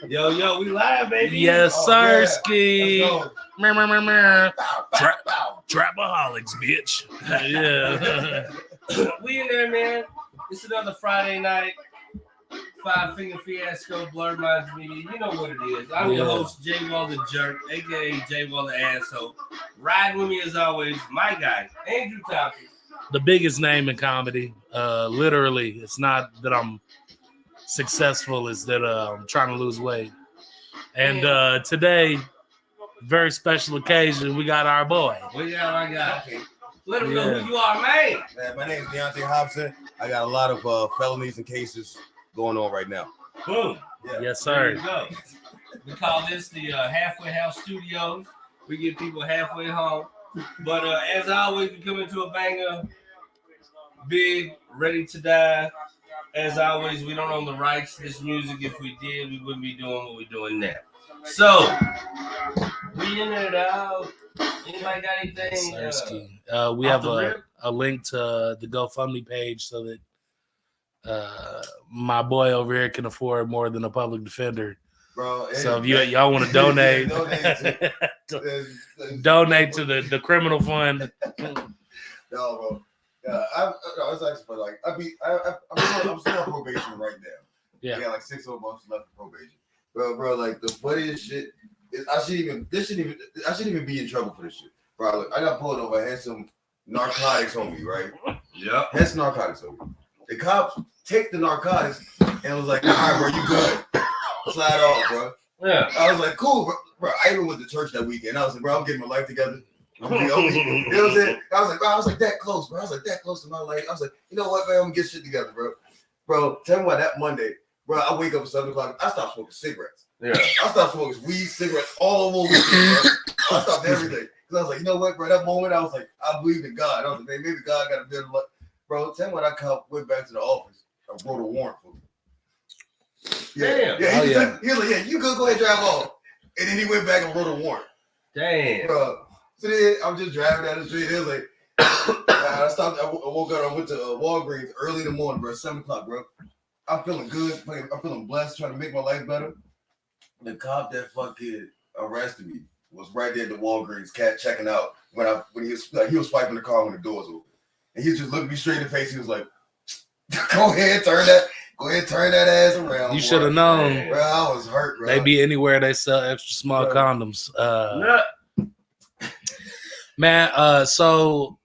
Yo, we live, baby. Yes, sir, ski. Let's Trapaholics, bitch. Yeah. We in there, man. It's another Friday night. Five Finger Fiasco, Blurred Minds Media. You know what it is. I'm your host, Jay Wall the Jerk, aka Jay Wall the Asshole. Riding with me as always, my guy, Andrew Thompson. The biggest name in comedy. Literally, it's not that I'm successful, it's that I'm trying to lose weight. And today, very special occasion, we got our boy. We got our guy. Let him know who you are, man. My name is Deontay Hobson. I got a lot of felonies and cases going on right now. Boom. Yeah. Yes, sir. There you go. We call this the Halfway House Studios. We get people halfway home. But as always, we come into a banger. Big, ready to die. As always, we don't own the rights to this music. If we did, we wouldn't be doing what we're doing now. So, we in it out. Anybody got anything? We have a link to the GoFundMe page so that my boy over here can afford more than a public defender. Bro, so if y'all want to donate, donate to the criminal fund. No, bro. It's actually for like I'm still on probation right now. Yeah. I got like 6 more months left of probation. Bro, like the funniest shit is I shouldn't even be in trouble for this shit. Bro, like, I got pulled over. I had some narcotics on me, right? Yep. Had some narcotics on me. The cops take the narcotics and was like, all right, bro, you good. Slide off, bro. Yeah. I was like, cool, bro. I even went to church that weekend. I was like, bro, I'm getting my life together. You know what I'm saying? I was like that close, bro. I was like that close to my life. I was like, you know what, man? I'm gonna get shit together, bro. Bro, tell me why that Monday, bro, I wake up at 7 o'clock. I stopped smoking cigarettes. Yeah. I stopped smoking weed, cigarettes all over weekend, bro. I stopped everything. Because I was like, you know what, bro? That moment, I was like, I believe in God. I was like, maybe God got a bit of luck. Bro, tell me when I went back to the office, I wrote a warrant for me. Yeah. He was like, yeah, you could go ahead and drive off. And then he went back and wrote a warrant. Damn. Bro. So then I'm just driving down the street. It was like, I stopped. I woke up. I went to Walgreens early in the morning, bro. 7 o'clock, bro. I'm feeling good. I'm feeling blessed, trying to make my life better. The cop that fucking arrested me was right there at the Walgreens, checking out when he was swiping the car when the doors open, and he just looked me straight in the face. He was like, "Go ahead, turn that ass around." You should have known. Bro, I was hurt, bro. They be anywhere they sell extra small condoms. Man, so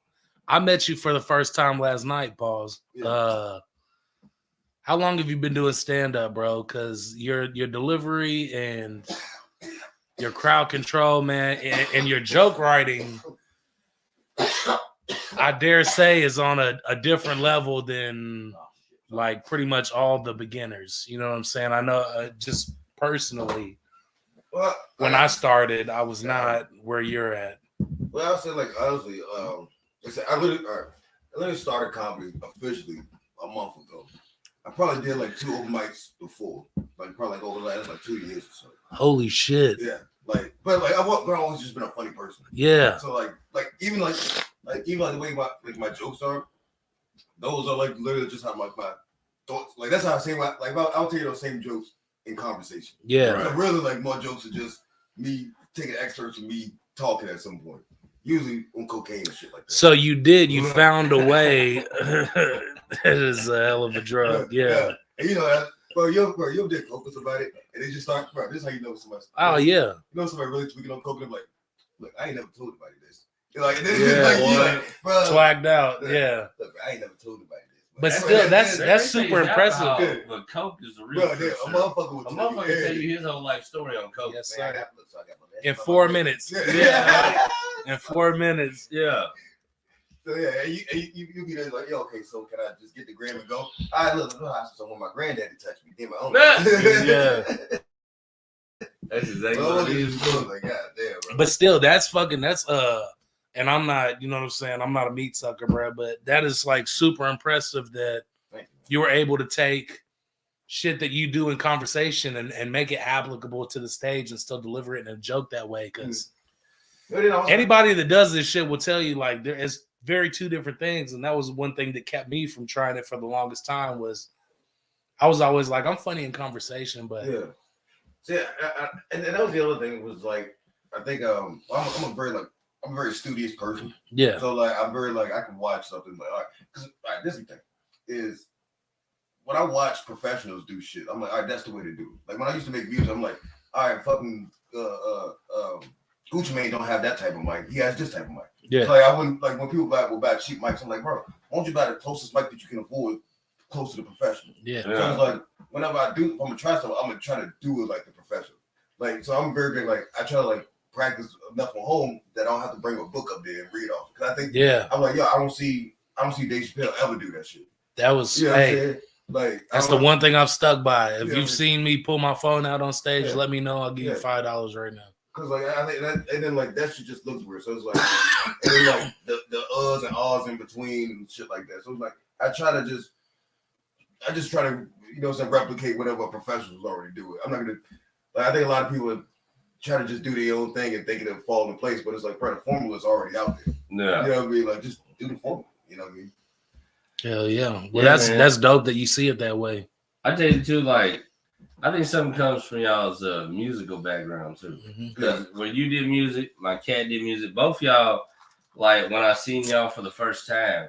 I met you for the first time last night, Pauls. Yeah. How long have you been doing stand-up, bro? Because your delivery and your crowd control, man, and your joke writing, I dare say, is on a different level than like pretty much all the beginners. You know what I'm saying? I know just personally, when I started, I was not where you're at. Well, I'll say, like, honestly, I literally started comedy officially a month ago. I probably did like 2 open mics before, like probably like over the last like 2 years or so. Holy shit! Yeah, but I've always just been a funny person. Yeah. So even the way my jokes are, those are like literally just how my thoughts. Like that's how I say I'll tell you those same jokes in conversation. Yeah. Right. So really, like more jokes are just me taking excerpts from me talking at some point. Usually on cocaine and shit like that. So you found a way. That is a hell of a drug. Yeah. And you know, bro, you'll get focused about it, and they just start, bro, this is how you know somebody. Oh, yeah. You know somebody really tweaking on coke, and like, look, I ain't never told anybody this. You're like, this yeah, is like, bro. Swagged out, yeah. Look, I ain't never told anybody this. But still, that's super impressive. But coke is the real. Bro, a motherfucker will tell you his whole life story on coke. Yes, man, sir. In 4 minutes. Yeah. In 4 minutes. Yeah. So yeah, you be there like, yo, okay, so can I just get the gram and go? All right, look, so when my granddaddy touched me, then my own. Yeah. That's exactly what it is. Like, God damn, bro. But still, that's and I'm not, you know what I'm saying? I'm not a meat sucker, bro, but that is like super impressive that you were able to take shit that you do in conversation and make it applicable to the stage and still deliver it in a joke that way. Because anybody that does this shit will tell you like there is very two different things. And that was one thing that kept me from trying it for the longest time was I was always like, I'm funny in conversation, but Yeah. See, and that was the other thing was like, I think I'm a very studious person. yeah, So like, I'm very like, I can watch something like, all right, because this is the thing is when I watch professionals do shit, I'm like, all right, that's the way to do it. Like when I used to make music, I'm like, all right, fucking Gucci Mane don't have that type of mic. He has this type of mic. yeah, So like I wouldn't like when people will buy cheap mics. I'm like, bro, why don't you buy the closest mic that you can afford, close to the professional? yeah. So it's like whenever I do, if I'm gonna try something, I'm gonna try to do it like the professional. Like so, I'm very big. Like I try to like practice enough at home that I don't have to bring a book up there and read off. Because I think I'm like, yo, I don't see Dave Chappelle ever do that shit. That was You know what I'm saying? Like that's the one thing I've stuck by. If Yeah, you've seen me pull my phone out on stage, Yeah. let me know. I'll give you Yeah. $5 right now. Cause like I think that, and then like that shit just looks weird. So it's like, and then like the uhs and ahs in between and shit like that. So it's like I just try to replicate whatever professionals already do. I'm not gonna like I think a lot of people try to just do their own thing and think it'll fall in place, but it's like the formula's already out there. Yeah. You know what I mean? Like just do the formula. You know what I mean? Hell yeah. Well, Yeah, that's dope that you see it that way. I tell you too, like I think something comes from y'all's musical background too. Because when you did music, my cat did music. Both y'all, like when I seen y'all for the first time,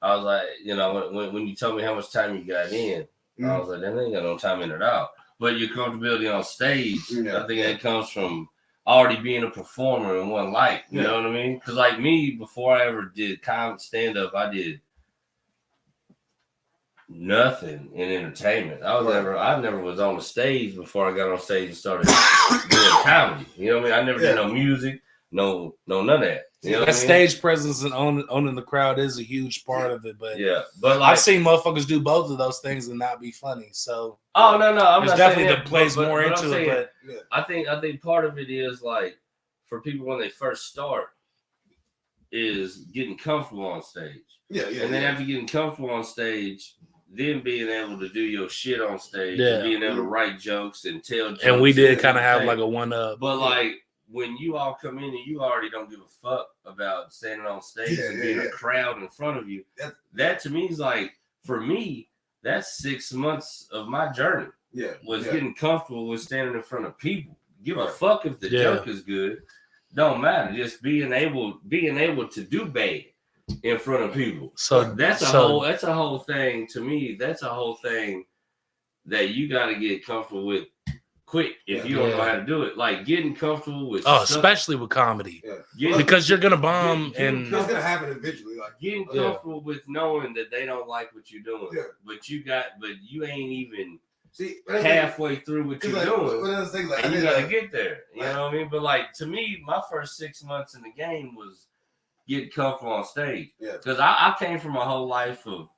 I was like, when you told me how much time you got in, I was like, that ain't got no time in it out. But your comfortability on stage, I think that comes from already being a performer in one light. You know what I mean? Because like me, before I ever did stand up, I did nothing in entertainment. I never was on the stage before I got on stage and started doing comedy. You know what I mean? I never did no music, no none of that. You know what I mean? Stage presence and owning the crowd is a huge part of it. But but like, I've seen motherfuckers do both of those things and not be funny. So no, I'm there's not definitely saying that plays but more I'm into saying, it. But I think part of it is like for people when they first start is getting comfortable on stage. And then after getting comfortable on stage, then being able to do your shit on stage and being able to write jokes and tell jokes. And we did kind of have like a one-up. But like when you all come in and you already don't give a fuck about standing on stage and being a crowd in front of you, that to me is like, for me, that's 6 months of my journey. Was getting comfortable with standing in front of people. Give a fuck if the joke is good. Don't matter. Just being able to do bad in front of people. So that's a whole thing to me. That's a whole thing that you got to get comfortable with quick if you don't know how to do it. Like getting comfortable with especially with comedy. Because you're gonna bomb and it's gonna happen eventually. Like getting comfortable with knowing that they don't like what you're doing. But you ain't even halfway through what you're doing. And you gotta get there. You know what I mean? But like to me, my first 6 months in the game was getting comfortable on stage. Because I came from a whole life of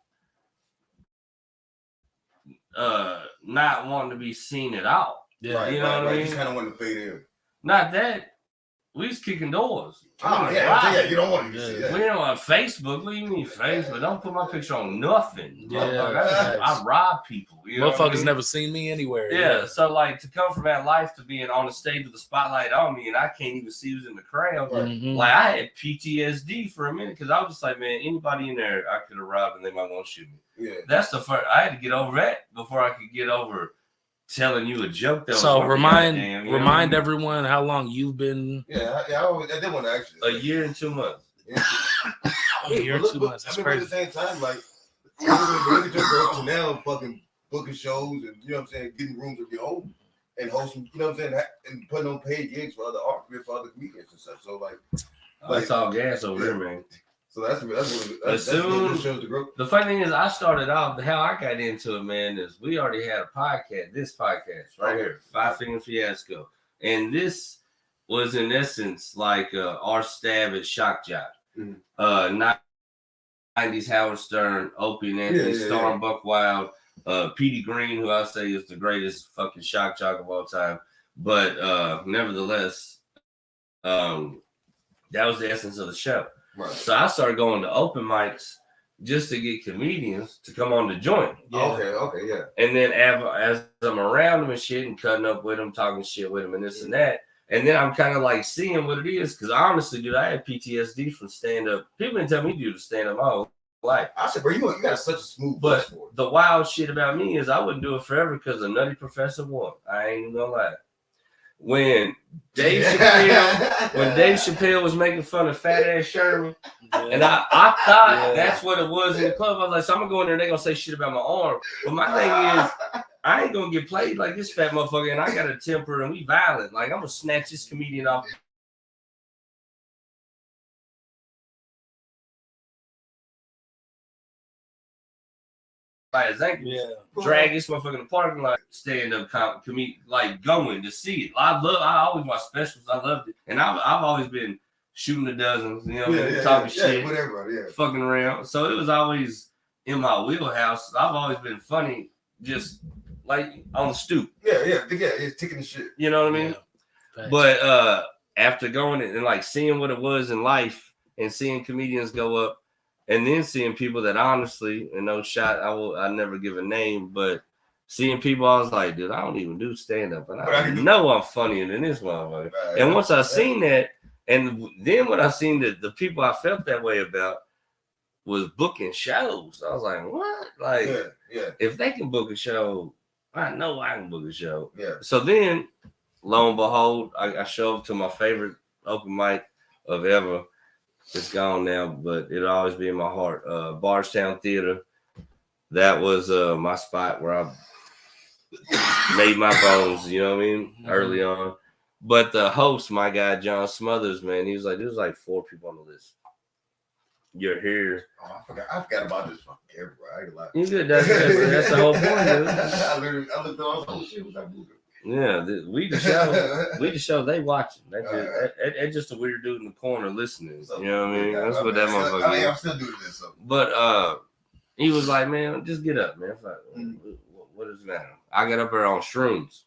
not wanting to be seen at all. You know what I mean? You just kind of want to fade in. Not that. We was kicking doors. You don't want to see that. We don't on Facebook. What do you mean Facebook? Don't put my picture on nothing. I rob people. You know motherfuckers never seen me anywhere. Yeah, so like to come from that life to being on the stage with the spotlight on me and I can't even see who's in the crowd. Like I had PTSD for a minute because I was just like, man, anybody in there I could have robbed and they might want to shoot me. That's the first. I had to get over that before I could get over telling you a joke. That so was remind everyone how long you've been. I did want to actually. A year and 2 months. A year and 2 months. That's crazy. At the same time, like look at your girl Chanel fucking booking shows and you know what I'm saying, getting rooms of your own and hosting, you know what I'm saying, and putting on paid gigs for other comedians and stuff. So like it's all gas over there, man. So that's what shows the growth. The funny thing is, I started off, how I got into it, man, is we already had a podcast, this podcast right here, Five Finger Fiasco. And this was in essence like our stab at Shock Jock. 90s Howard Stern, Opie and Anthony, Storm, Buck Wild, Petey Green, who I say is the greatest fucking shock jock of all time. But nevertheless, that was the essence of the show. Right. So I started going to open mics just to get comedians to come on the joint. Okay, yeah. And then as I'm around them and shit and cutting up with them, talking shit with them and this and that. And then I'm kind of like seeing what it is. Because honestly, dude, I had PTSD from stand-up. People didn't tell me to do the stand-up my whole life. I said, bro, you got such a smooth But voice for it. the wild shit about me is I wouldn't do it forever because the Nutty Professor won. I ain't even gonna lie. When Dave Chappelle was making fun of fat ass Sherman, and I thought that's what it was in the club. I was like, so I'm gonna go in there and they're gonna say shit about my arm. But my thing is, I ain't gonna get played like this fat motherfucker, and I got a temper and we violent. Like I'm gonna snatch this comedian off. By his ankle, drag this motherfucker in the parking lot, stand up comedian, like going to see it. I always watch specials. I loved it, and I've always been shooting the dozens, you know, talking shit, whatever, fucking around. So it was always in my wheelhouse. I've always been funny, just like on the stoop. It's ticking the shit. You know what I mean? Yeah. But after going and like seeing what it was in life and seeing comedians go up. And then seeing people that honestly, and no shot, I never give a name, but seeing people, I was like, dude, I don't even do stand up, and I know I'm funnier than this motherfucker. And once I seen that, and then when I seen the people I felt that way about was booking shows, I was like, what? Like, if they can book a show, I know I can book a show. Yeah. So then, lo and behold, I show up to my favorite open mic of ever. It's gone now, but it'll always be in my heart. Bardstown Theater. That was my spot where I made my bones, you know what I mean? Early on. But the host, my guy, John Smothers, man, he was like, there's like 4 people on the list. You're here. Oh, I forgot about this fucking camera, bro. I ain't gonna lie. You good. That's the whole point, dude. I looked on, I was like, oh shit, what's that movie? Yeah, we the show they watching. That's just a weird dude in the corner listening. You know what I mean? That's what that motherfucker is. I'm still doing this. So. But he was like, man, just get up, man. Like, what does it matter? I got up there on shrooms.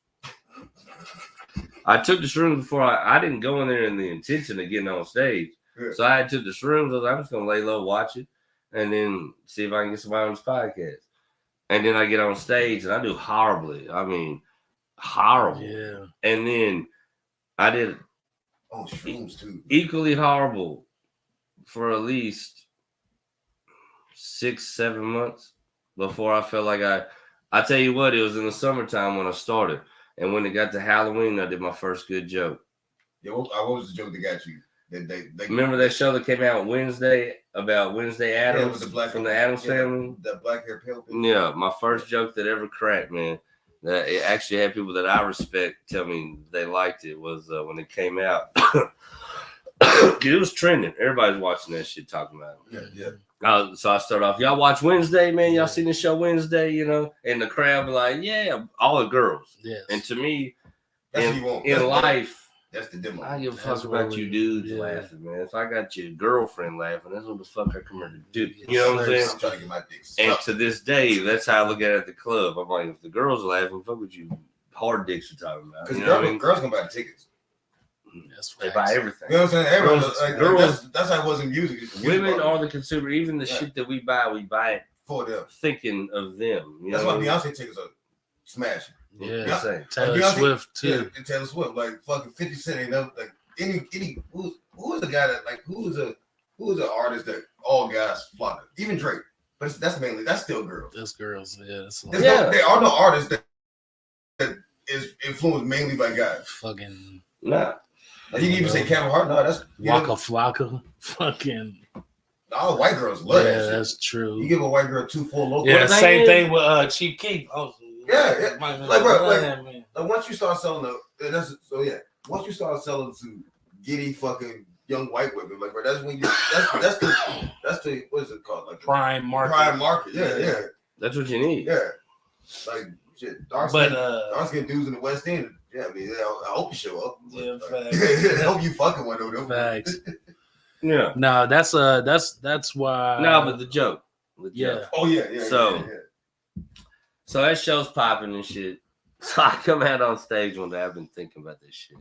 I took the shrooms before I didn't go in there in the intention of getting on stage. Yeah. So I took the shrooms. I was like, I'm just gonna lay low, watch it, and then see if I can get somebody on this podcast. And then I get on stage and I do horribly. I mean, horrible. Yeah. And then I did shrooms too. Equally horrible for at least 6-7 months before I felt like I tell you what, it was in the summertime when I started. And when it got to Halloween, I did my first good joke. Yeah, what was the joke that got you? They remember that show that came out Wednesday about Wednesday Addams from the Addams family? The black hair pale people. Yeah, my first joke that ever cracked, man. That it actually had people that I respect tell me they liked it was when it came out. It was trending. Everybody's watching that shit, talking about it. Yeah. So I start off, y'all watch Wednesday, man. Y'all seen the show Wednesday, you know? And the crowd be like, yeah, all the girls. Yes. And to me, that's what you want. In life, that's the demo. I give a fuck about you dudes laughing, man. If I got your girlfriend laughing, that's what the fuck I come here to do. You know what I'm saying? I'm trying to get my dick sucked. And to this day, that's how I look at it at the club. I'm like, if the girls are laughing, fuck what you hard dicks are talking about. Because girls gonna buy the tickets. They buy everything. You know what I'm saying? Girls, that's how it was in music. Women are the consumer. Even the shit that we buy it for them, thinking of them. You that's know why Beyonce tickets are smashing. Yeah, Taylor Swift too. Yeah, and Taylor Swift, like fucking 50 Cent ain't never like any who is a guy that like who is an artist that all guys flock to? Even Drake, but that's still girls. That's girls. Yeah, there are no artists that is influenced mainly by guys. Fucking nah. Like, you can even say Kevin Hart. No, that's Waka Flocka. Fucking. All white girls love that shit. That's true. You give a white girl 2 full local. Yeah, same thing with Chief Keef. Oh, yeah. Like, bro, like once you start selling once you start selling to giddy fucking young white women, like, bro, that's when you that's the what is it called? Like prime market. Prime market. Yeah. That's what you need. Yeah. Like shit. Dark skin dudes in the West End. Yeah, I mean, I hope you show up. Yeah, I hope you fucking one of them. Facts. Yeah. No, that's why. No, but the joke. Oh yeah. So that show's popping and shit. So I come out on stage one day. I've been thinking about this shit,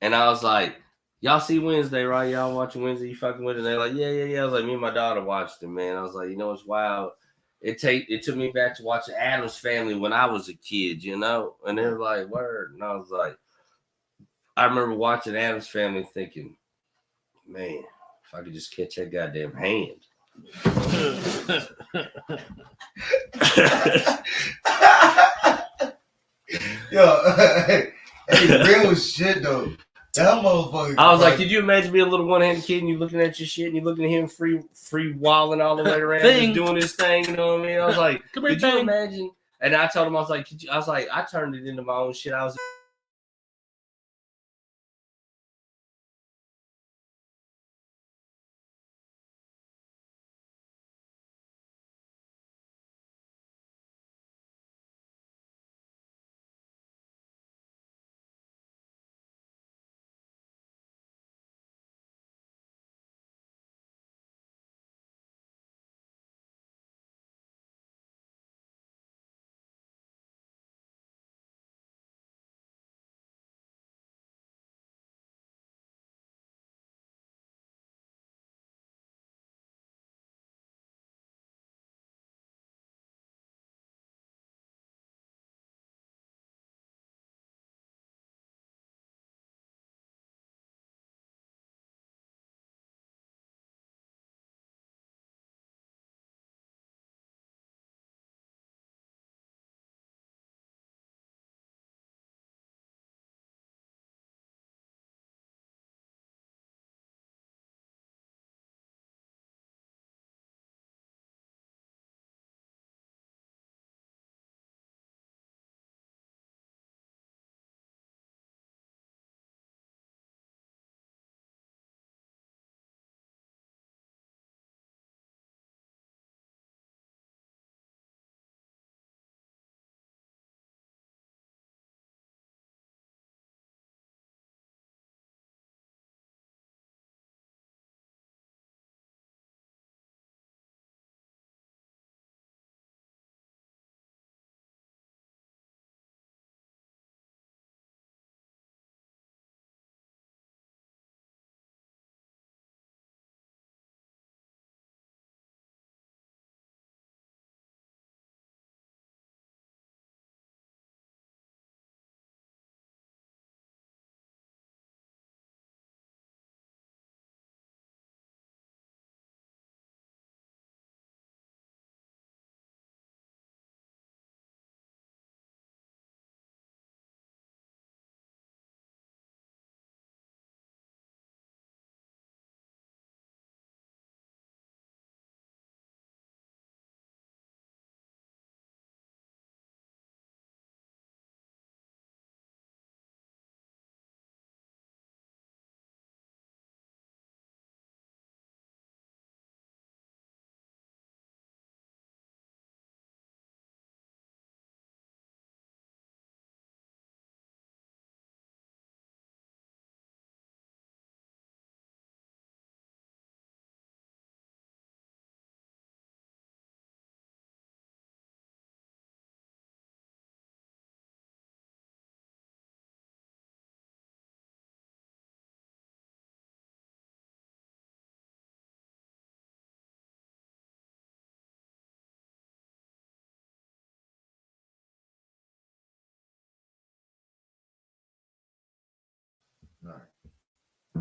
and I was like, "Y'all see Wednesday, right? Y'all watching Wednesday? You fucking with it?" And they're like, "Yeah." I was like, "Me and my daughter watched it, man." I was like, "You know, it's wild." It took me back to watching Addams Family when I was a kid, you know? And they were like, word. And I was like, I remember watching Addams Family thinking, man, if I could just catch that goddamn hand. Yo, hey, real shit though. That motherfucker. I was like, could you imagine being a little one-handed kid and you looking at your shit and you looking at him free walling all the way around, just doing his thing, you know what I mean? I was like, could you imagine? And I told him, I was like, I turned it into my own shit. I was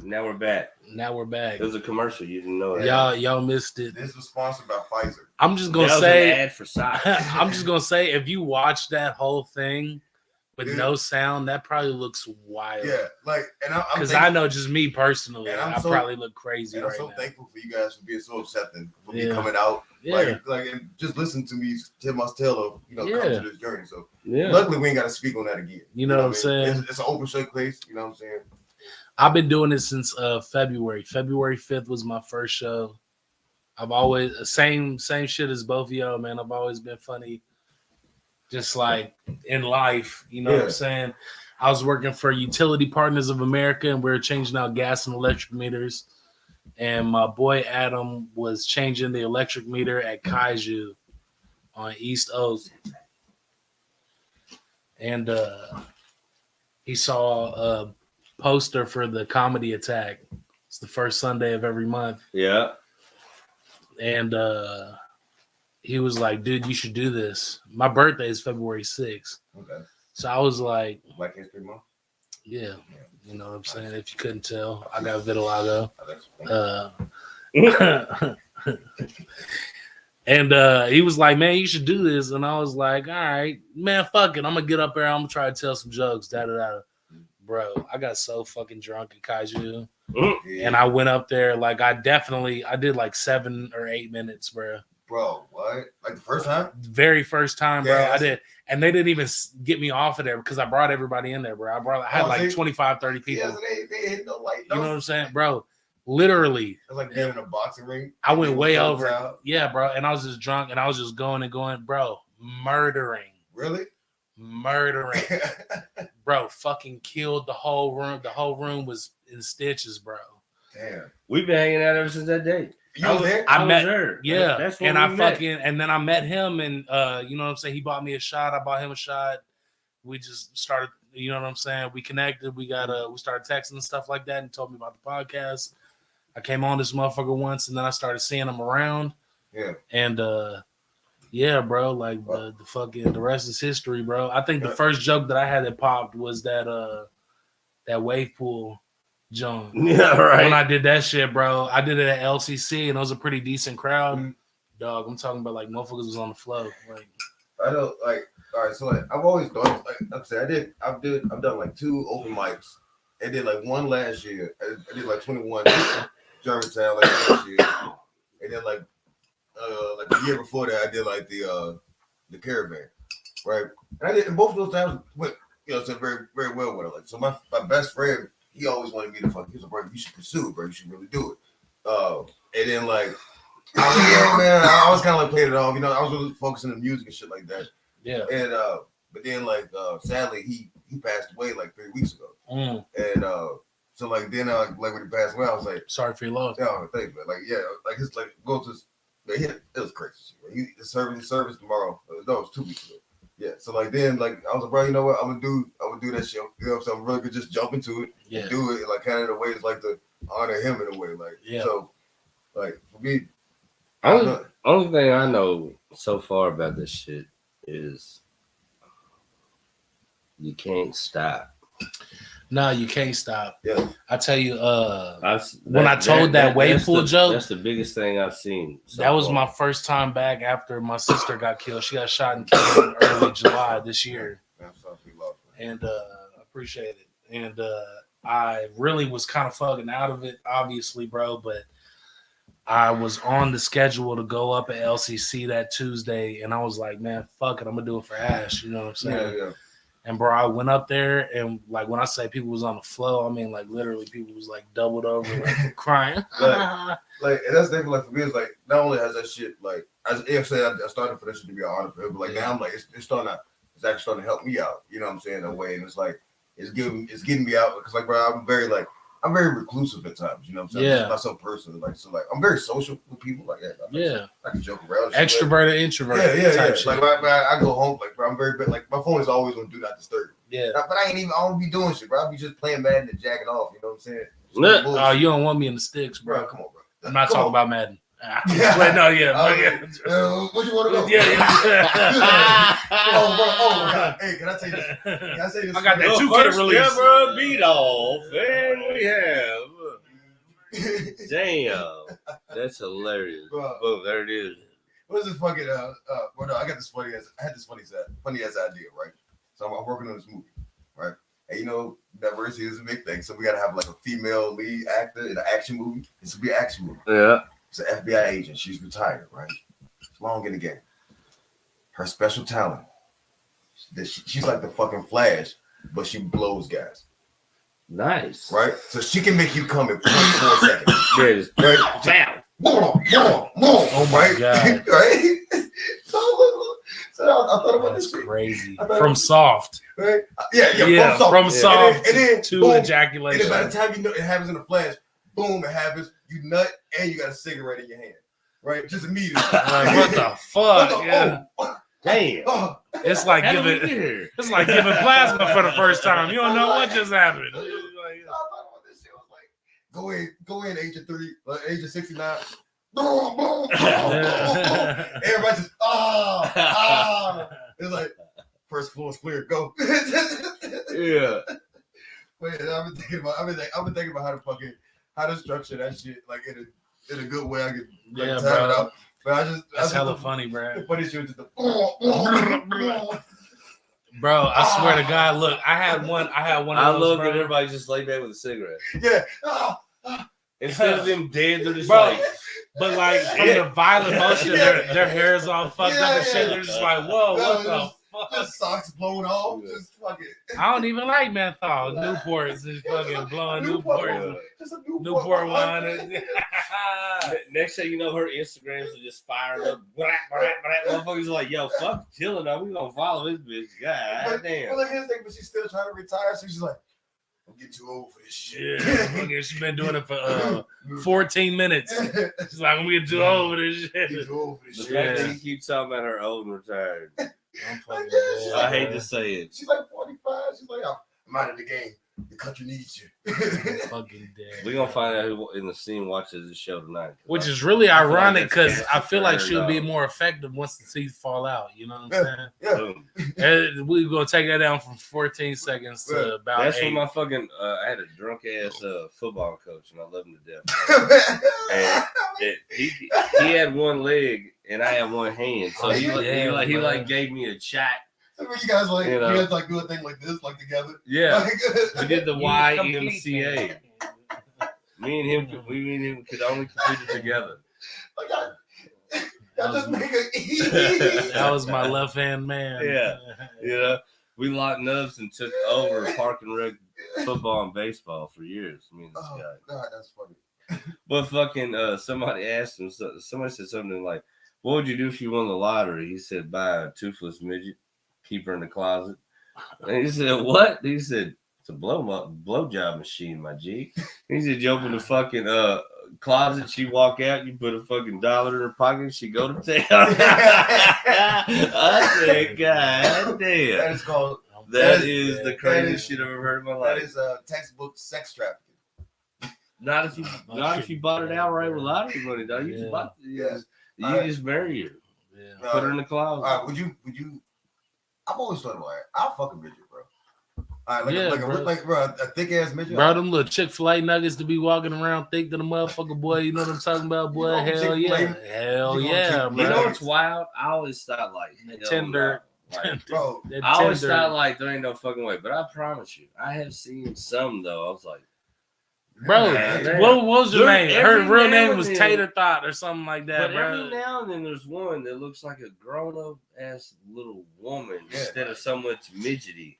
Now we're back. It was a commercial. You didn't know that. Y'all missed it. This was sponsored by Pfizer. I'm just gonna say an ad for socks. I'm just gonna say if you watch that whole thing with no sound, that probably looks wild. Yeah, like, and because I know just me personally, I probably look crazy. And right I'm so now. thankful for you guys for being so accepting, for me coming out. Yeah. Like, and just listen to me tell my tale of coming to this journey. So yeah, luckily we ain't got to speak on that again. You know what I'm saying? It's an open show place. You know what I'm saying? I've been doing it since February. February 5th was my first show. I've always same shit as both of y'all, man. I've always been funny, just like in life. You know what I'm saying? I was working for Utility Partners of America, and we were changing out gas and electric meters. And my boy Adam was changing the electric meter at Kaiju on East O's. And he saw a poster for the Comedy Attack. It's the first Sunday of every month. Yeah. And he was like, dude, you should do this. My birthday is February 6th. Okay. So I was like, Black History Month? Yeah. You know what I'm saying? If you couldn't tell, I got vitiligo. And he was like, man, you should do this. And I was like, all right, man, fuck it. I'm going to get up there. I'm going to try to tell some jokes. Da-da-da. Bro, I got so fucking drunk at Kaiju. Yeah. And I went up there. Like, I did like 7 or 8 minutes, bro. Bro, what? Like the first time? Very first time, bro. Yeah, I did. And they didn't even get me off of there because I brought everybody in there, bro. I had like 25, 30 people. Yeah, so they hit no light. You know what I'm saying? Bro, literally. It's like being in a boxing ring. I went way over. Out. Yeah, bro. And I was just drunk and I was just going, bro. Murdering. Really? Murdering. Bro, fucking killed the whole room. The whole room was in stitches, bro. Damn. We've been hanging out ever since that day. You was there? I met was there. Yeah. That's when and we I met. and then I met him and you know what I'm saying? He bought me a shot. I bought him a shot. We just started, you know what I'm saying? We connected. We started texting and stuff like that and told me about the podcast. I came on this motherfucker once and then I started seeing him around. Yeah. And yeah, bro, like the rest is history, bro. I think the first joke that I had that popped was that wave pool joke. Yeah, right. When I did that shit, bro, I did it at LCC and it was a pretty decent crowd. Dog, I'm talking about like motherfuckers was on the floor. Like I don't like. All right, so like I've always done like I said, I've done like 2 open mics. I did like one last year. I did like 21 Germantown like last year, and then like the year before that I did like the Caravan, right? And I did, and both of those times went, you know, so very very well with it. Like so, my best friend, he always wanted me to fuck. He was like, bro, you should pursue it, bro. You should really do it. And then like, I was kind of like playing it off. You know, I was really focusing on music and shit like that. yeah. And but then like sadly he passed away like 3 weeks ago. And so like then like when he passed away, I was like, Sorry for your loss. yeah, thanks, man. Like yeah, like it's like go to it was crazy. His service tomorrow. No, it was 2 weeks ago. Yeah. So like then like I was like, bro, you know what? I'm gonna do that shit. You know, so I'm really gonna just jump into it and do it like kind of in a way it's like to honor him in a way. Like so like for me, only thing I know so far about this shit is you can't stop. No, you can't stop. Yeah. I tell you, when I told that wave pool joke, that's the biggest thing I've seen. That was my first time back after my sister got killed. She got shot and killed in early July this year. And I appreciate it. And I really was kind of fucking out of it, obviously, bro. But I was on the schedule to go up at LCC that Tuesday. And I was like, man, fuck it. I'm going to do it for Ash. You know what I'm saying? Yeah. And bro, I went up there and like when I say people was on the floor, I mean like literally people was like doubled over, like crying. Like and that's the thing. Like for me, it's like not only has that shit like I started for this shit to be an honor for him, but like now I'm like it's actually starting to help me out. You know what I'm saying? In a way, and it's like it's getting me out because like bro, I'm very reclusive at times. You know what I'm saying? Yeah. I'm not so personal. Like so, like I'm very social with people. Like I can joke around. Extroverted, introverted. Yeah. Shit. Like I go home. Like bro, I'm very like my phone is always on do not disturb. Yeah. But I don't be doing shit, bro. I be just playing Madden and jacking off. You know what I'm saying? Oh, you don't want me in the sticks, bro. Bro, come on, bro. I'm not talking about Madden. Wait, no, what you want to go? Yeah. Oh, God. Hey, can I say this? I got that 2K release. Ever beat off, and we have. Damn, that's hilarious. Bro. Oh, there it is. What's this fucking well, no, I had this funny ass idea, right? So I'm working on this movie, right? And you know, diversity is a big thing, so we gotta have like a female lead actor in an action movie. This will be an action movie. Yeah. It's an FBI agent. She's retired, right? It's long in the game. Her special talent, she's like the fucking Flash, but she blows guys. Nice. Right? So she can make you come in 0.4 seconds. Yes. Right? Bam. Oh my God. Right? So I thought about That's this shit. crazy. From soft. Right? Yeah, from soft and then to boom, ejaculation. And then by the time you know it happens in a flash, boom, it happens. You nut and you got a cigarette in your hand. Right? Just immediately. Like, what the fuck? Damn. Oh. It's like giving plasma for the first time. You don't know what just happened. I thought about this shit. I was like, go in, agent 3, age of 69. Everybody just it's like first floor is clear, go. Yeah. But I've been thinking about how to structure that shit like in in a good way. I get like, Yeah, tired bro. out. But That's hella funny, bro. The funny shit was just the. Bro, I swear to God, look, I had one I of those, look bro. and everybody just lay back with a cigarette. Yeah. Instead of them dead, they're just Bro, like, but like from the violent motion, their hair is all fucked up and shit. Yeah. They're just like, whoa, what the fuck? Just socks blowing off. Just fucking. I don't even like menthol. Newport's is fucking blowing Newport. Just a Newport wine. next thing you know, her Instagrams are just firing up. Motherfuckers are like, yo, fuck chilling up. We gonna follow this bitch. God damn. Well, look, here's the thing, but she's still trying to retire, so she's like, I'm getting too old for this shit. Yeah, fucking, she's been doing it for 14 minutes. She's like, I'm getting too old for this shit. Getting too old for this The shit. fact that you keep talking about her old and retired. I'm fucking She's dead, I hate bro. to say it. She's like 45. She's like, I'm out of the game. The country needs you. I'm fucking dead. We're gonna find out who in the scene watches this show tonight. Which is really I feel like ironic that's because cancer I feel like for her, she'll be dog. more effective once the teeth fall out. You know what I'm saying? Yeah. Boom. And we're gonna take that down from 14 seconds to about That's 8. when my fucking I had a drunk ass football coach and I loved him to death. And he had one leg and I had one hand, so he gave me a chat. I mean, you guys like, You you know. guys like do a thing like this, like together. Yeah, Like, we did the You YMCA. Me and him could only complete it together. like y'all just make a That was my left hand man. Yeah. You know, we locked nubs and took over park and rec football and baseball for years. Me and this Oh guy. God, that's funny. But fucking somebody asked him. Somebody said something like, "What would you do if you won the lottery?" He said, "Buy a toothless midget, keep her in the closet." And he said, "What?" He said, "It's a blow job machine, my G." He said, "You open the fucking closet, she walk out, you put a fucking dollar in her pocket, she go to town." I said, "God damn." That is called. That is the craziest shit I've ever heard in my That life. is textbook sex trafficking. Not if you bought it outright with lottery money, though. You Yeah. just marry her, Yeah. put her in the closet. All right, would you? I've always thought about it. I'll fuck a midget, bro. All right, Yeah, bro. a thick ass midget. Bro, them little Chick-fil-A nuggets to be walking around thick to the motherfucker, boy. You know what I'm talking about, boy? You gonna Hell yeah. Chick-fil-A? Hell You gonna yeah, Chick-fil-A? bro. You know what's wild? I always thought like hell Tender. no. Like, Bro, That I always tender- thought like there ain't no fucking way, but I promise you, I have seen some though. I was like, Bro, Man, what was her There- name? Her every real now name and was then- Tater Thought or something like that, but bro. every now and then there's one that looks like a grown up ass little woman Yeah. instead of so much midgety,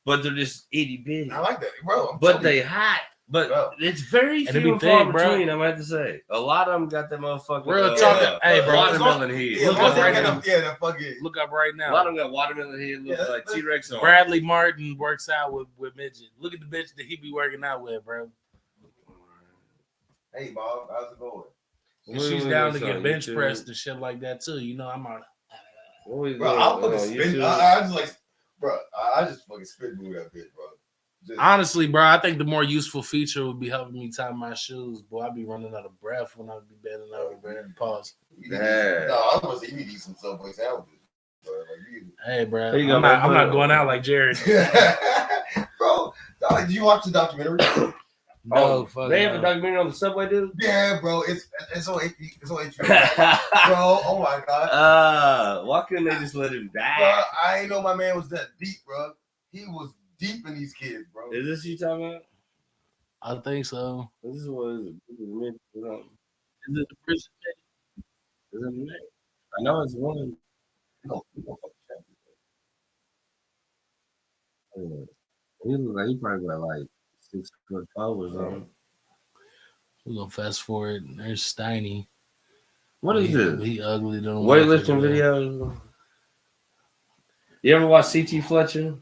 but they're just itty bitty. I like that, bro. I'm But telling they you. hot. But Bro. it's very And it few be and far thick, bro. between. I'm about to say a lot of them got that motherfucking Real talk. Hey, bro. watermelon head. Yeah, Look once up they right get now. them- Yeah, that fucking. Look up right A now. lot of them got watermelon head, look Yeah, like T-Rex on. Bradley Martin works out with midget. Look at the bitch that he be working out with, bro. Hey, Bob, how's it going? And she's down to get bench pressed and shit like that too. You know, I'm on. Bro, I'll fucking spin. I just like, bro. I just fucking spin move that bitch, bro. Just, Honestly, bro, I think the more useful feature would be helping me tie my shoes. Boy, I'd be running out of breath when I'd be bending over, bro. Pause. No, I was gonna say you need some Subway sandwiches, bro. Like, Hey, bro, There you go, I'm man. not going out like Jared. bro, did you watch the documentary? No, fuck They have no. a documentary on the subway, dude. Yeah, bro. It's on HBO, bro. Oh my god. Why couldn't they just let him Bro, die? I ain't know my man was that deep, bro. He was deep in these kids, bro. Is this you talking about? I think so. This is what is it? Is Is it the prison? it? I know it's one. He look like he probably got like 6'4" or something. We're gonna fast forward. There's Steiny. What is this? He ugly. Than a Weightlifting motherfucker. videos. You ever watch CT Fletcher?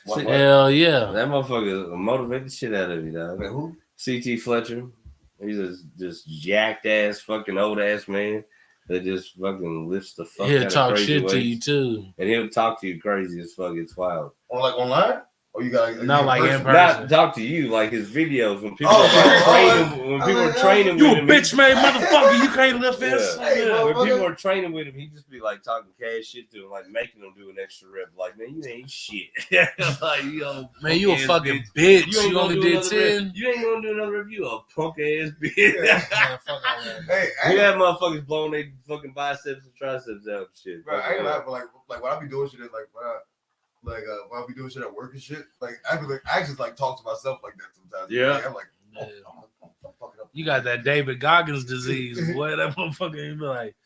Hell yeah. That motherfucker motivate the shit out of you, dog. Wait, who? CT Fletcher. He's just jacked ass fucking old ass man that just fucking lifts the fuck He'll out of talk crazy shit to weights. you too. And he'll talk to you crazy as fuck. It's wild. On like online? Oh, you got Not like in person. Not talk to you like his videos when people are oh, training You with a him. bitch made motherfucker. You can't lift this. Yeah. Hey, bro. When people are training with him, he just be like talking cash shit to him, like making them do an extra rep. Like, man, you ain't shit. Like, yo, Man, you a fucking bitch. bitch. ain't You gonna only do did another 10. rep. You ain't gonna do another rep. You a punk ass bitch. Man, fuck all that. Hey, We have motherfuckers blowing their fucking biceps and triceps out and shit. bro, I ain't gonna lie, but like when I be doing shit, like when I be doing shit at work and shit, like I just like talk to myself like that sometimes. Yeah. Like, I'm like, Yeah. I'm fucking up. You got that David Goggins disease, boy. That motherfucker, you be like,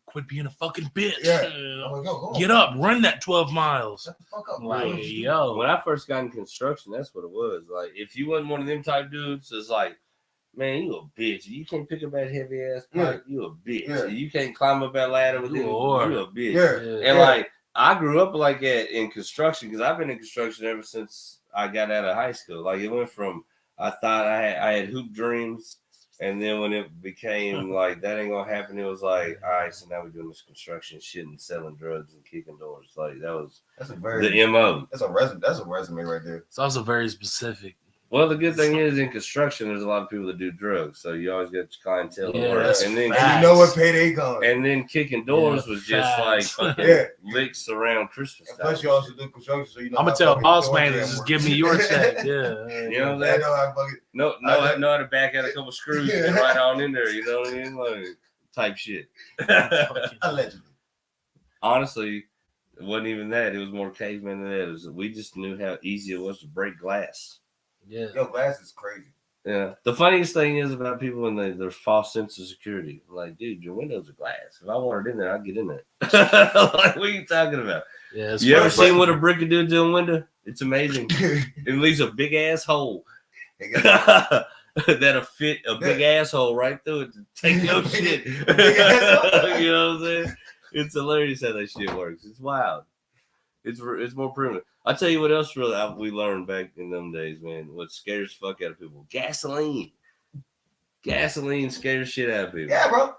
quit being a fucking bitch. Yeah. I'm like, yo, go on. Get up, run that 12 miles. Shut the fuck up, Like, bro. yo. When I first got in construction, that's what it was. Like, if you wasn't one of them type dudes, it's like, man, you a bitch. You can't pick up that heavy ass pipe. You a bitch. Yeah. You can't climb up that ladder with You him. a whore. You a bitch. Yeah. And like, I grew up like that in construction because I've been in construction ever since I got out of high school. Like, it went from I thought I had hoop dreams, and then when it became like that ain't gonna happen, it was like, all right, so now we're doing this construction shit and selling drugs and kicking doors. Like, that was That's a very the MO. That's a resume right there. It's also very specific. Well, the good thing is in construction, there's a lot of people that do drugs, so you always get your clientele to Yeah, work. that's And then facts. And you know what payday comes. and then kicking doors Yeah, was just like facts. fucking Yeah. licks around Christmas And time. plus, you also do construction, so you know. I'm gonna how tell fucking boss door man to jam just works. give me your check. Yeah. You know what I'm I saying? know how fucking. Know how to back out a couple screws and get right on in there. You know what I mean? Like type shit. Allegedly. Honestly, it wasn't even that. It was more caveman than that. It was, we just knew how easy it was to break glass. Yeah. Yo, glass is crazy. Yeah. The funniest thing is about people when their false sense of security. Like, dude, your windows are glass. If I wanted in there, I'd get in there. Like, what are you talking about? Yeah. You ever seen what a brick can do to a window? It's amazing. It leaves a big ass hole. That'll fit a big asshole right through it to take your shit. You know what I'm saying? It's hilarious how that shit works. It's wild. It's more primitive. I tell you what else really we learned back in them days, man. What scares the fuck out of people? Gasoline. Gasoline scares shit out of people. Yeah, bro.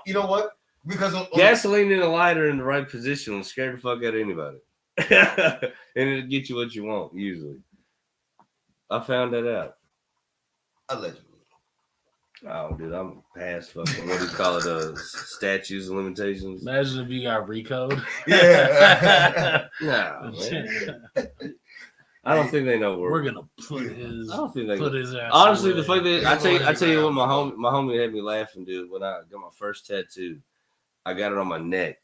You know what? Because Gasoline in a lighter in the right position will scare the fuck out of anybody. And it'll get you what you want, usually. I found that out. allegedly. Oh, dude, I'm past fucking, what do you call it, statutes and limitations? Imagine if you got recode. Yeah. No, man. I don't think they know We're where. gonna put his I don't think they put know. his ass. Honestly, away. the fact that I tell you what, my homie had me laughing, dude. When I got my first tattoo, I got it on my neck,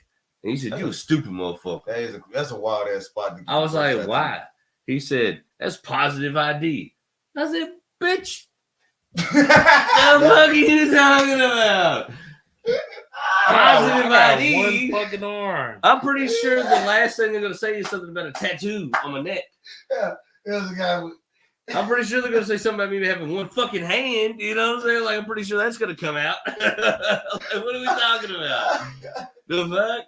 and he said, "You a stupid motherfucker." That's a wild ass spot. To get I was your like, tattoo. "Why?" He said, "That's positive ID." I said, "Bitch, what the fuck are you talking about?" Positive I got ID. one fucking arm. I'm pretty sure the last thing they're gonna say is something about a tattoo on my neck. Yeah, there's a guy with. I'm pretty sure they're gonna say something about me having one fucking hand. You know what I'm saying? Like, I'm pretty sure that's gonna come out. Like, what are we talking about? The fuck?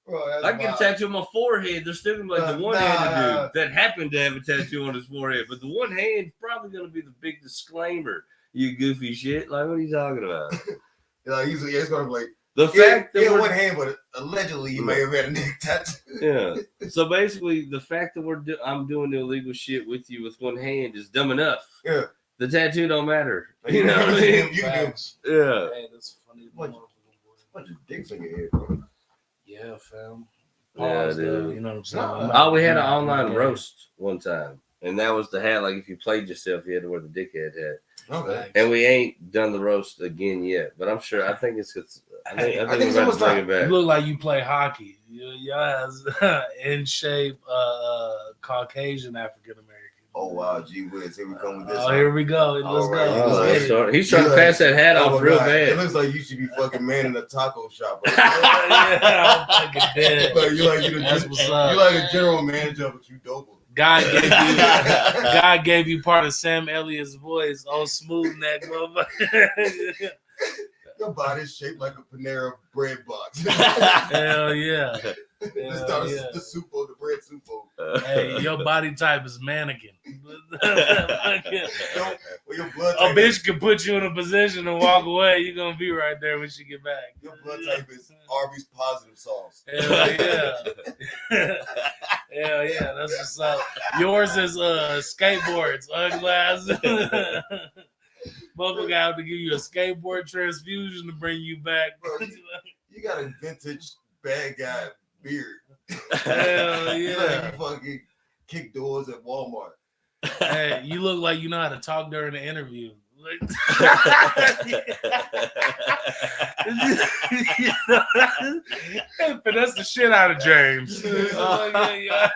Bro, that's I can get a wild. tattoo on my forehead. They're still gonna be like the one-handed Nah. dude that happened to have a tattoo on his forehead, but the one hand's probably gonna be the big disclaimer. You goofy shit. Like, what are you talking about? Yeah, it's gonna be like The fact that yeah, we're one hand, but allegedly you may have had a neck tattoo. yeah. So basically, the fact that I'm doing the illegal shit with you with one hand is dumb enough. Yeah. The tattoo don't matter. Like, You know what I mean? You can do Facts. Yeah. Hey, that's funny. Bunch of dicks in your head, bro. Yeah, fam. Yeah, Pause, though, dude. you know what I'm saying? Nah. I'm not- Oh, we had an I'm not- online okay. roast one time, and that was the hat. Like, if you played yourself, you had to wear the dickhead hat. Okay. Facts. And we ain't done the roast again yet, but I'm sure. I think it's. I think it's we're about to almost bring time. it back. You look like you play hockey. Your ass in shape, Caucasian African American. Oh wow, gee whiz, here we come with this. Oh, here we go. Let's All right. go. Oh, Let's he's get it. trying- he's trying to Yeah. pass that hat Oh, off real God. bad. It looks like you should be fucking man in a taco shop. Right? Yeah, I'm fucking dead. Like you That's what's up. You like a general manager, but you dope. God gave you part of Sam Elliott's voice. Oh, smooth neck, motherfucker. Your body's shaped like a Panera bread box. Hell yeah. The soup bowl, the bread soup bowl. Hey, your body type is mannequin. Well, your blood A type bitch can put you in a position and walk away. You're gonna be right there when she get back. Your blood type is Arby's positive sauce. Hell yeah. Hell yeah. That's what's up. Yours is skateboards, glass. Motherfucker have to give you a skateboard transfusion to bring you back. Bro, you got a vintage bad guy beard. Hell You yeah. like you fucking kick doors at Walmart. Hey, you look like you know how to talk during the interview. Finesse the shit out of James. Oh my God.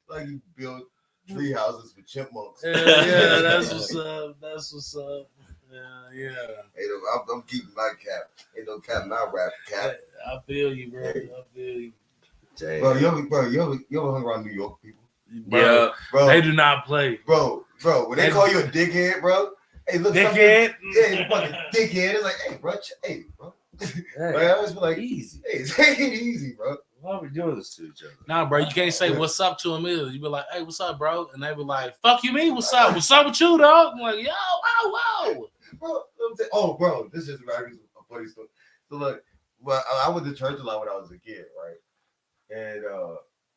Like you build tree houses for chipmunks. Yeah, that's what's up. That's what's up. Yeah. Hey, I'm keeping my cap. Ain't no cap in my rap cap. I feel you, bro. I feel you. Dang. Bro, you ever hung around New York people? Bro, Yeah. Bro, they do not play. bro, when they call you a dickhead, bro, hey, look, Dickhead? Yeah, you fucking dickhead. It's like, hey, bro. Like, I always be like, Easy. hey, take it easy, bro. Why are we doing this to each other? Nah, bro, you can't say what's up to them either. You be like, hey, what's up, bro? And they be like, fuck you mean, what's up? What's up with you, dog? I'm like, yo, whoa. Bro, oh, bro, this is a funny story. So, look, well, I went to church a lot when I was a kid, right? And,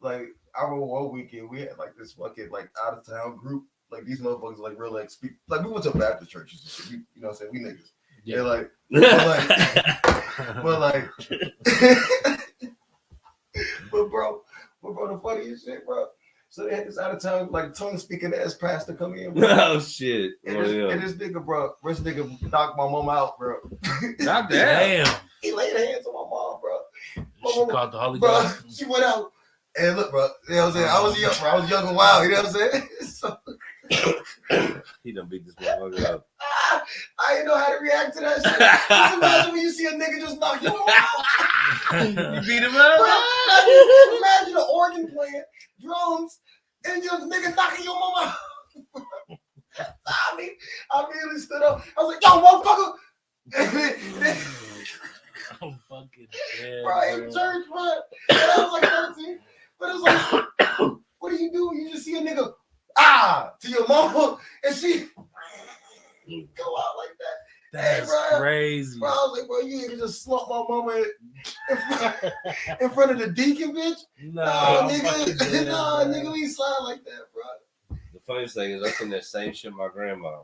like, I remember one weekend we had, like, this fucking, like, out-of-town group. Like, these motherfuckers, like, really, like, speak. Like, we went to Baptist churches and shit. You know what I'm saying? We niggas. Yeah. They're like, but bro, the funniest shit, bro. So they had this out of town, like tongue speaking ass pastor come in, bro. Oh shit! And this nigga, bro, rich nigga knocked my mom out, bro. Not that. Damn. He laid hands on my mom, bro. She called the Holy Bro, Ghost. she went out. And look, bro, you know what I'm saying? I was young, bro. I was young and wild, you know what I'm saying? So, He done beat this motherfucker up. I didn't know how to react to that shit. Just imagine when you see a nigga just knock you out. You beat him up? Bro, imagine an organ playing, drums, and just nigga knocking your mama out. I immediately stood up. I was like, yo, motherfucker. I'm fucking dead. Bro, in church, bro. And I was like 13. But it was like, what do? You just see a nigga, to your mama, and she go out like that. That's bro. crazy. Bro, I was like, bro, you ain't just slump my mama in front of the deacon, bitch. No, Nigga. No, nigga, we slide like that, bro. The funniest thing is I seen that same shit my grandma.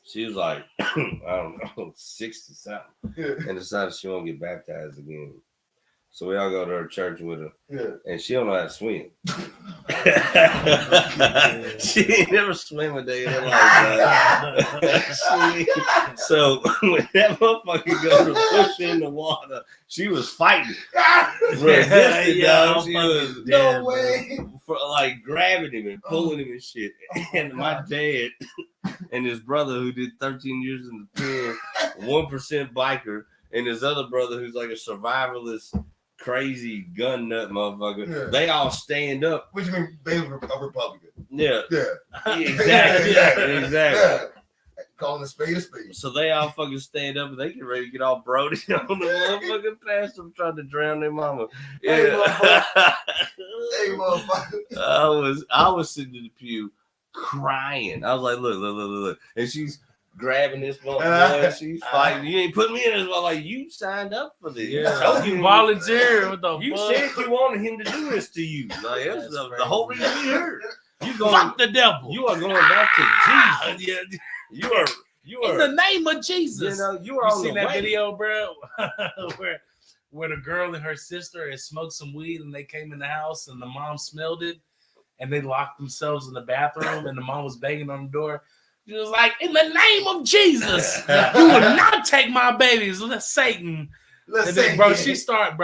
She was like, I don't know, 60 something, and decided she won't get baptized again. So we all go to her church with her, and she don't know how to swim. She ain't never swim a day in her life. So when that motherfucker go to push in the water, she was fighting, resisting, dog. She was No way. for like grabbing him and pulling him and shit. And my dad and his brother, who did 13 years in the pen, 1% biker, and his other brother, who's like a survivalist, crazy gun nut motherfucker. Yeah. They all stand up. What you mean, they were a Republican? Yeah. Yeah. Exactly. Exactly. Yeah. Calling a spade a spade. So they all fucking stand up and they get ready to get all Brody on the motherfucking past them trying to drown their mama. Hey, Yeah. Hey, motherfucker. I was sitting in the pew crying. I was like, look. And she's grabbing this motherfucker and she's fighting. You ain't putting me in this one. Like, you signed up for this. Yeah, you volunteered. What the You fuck? said you wanted him to do this to you. Like, that's the whole reason we here. You going, Fuck the devil. you are going back to Jesus. Yeah. You are In the name of Jesus. you know, you are You on seen the that way. video, bro? where the girl and her sister had smoked some weed and they came in the house and the mom smelled it and they locked themselves in the bathroom and the mom was banging on the door. She was like, in the name of Jesus, you will not take my babies. Let Satan. And then, bro, she started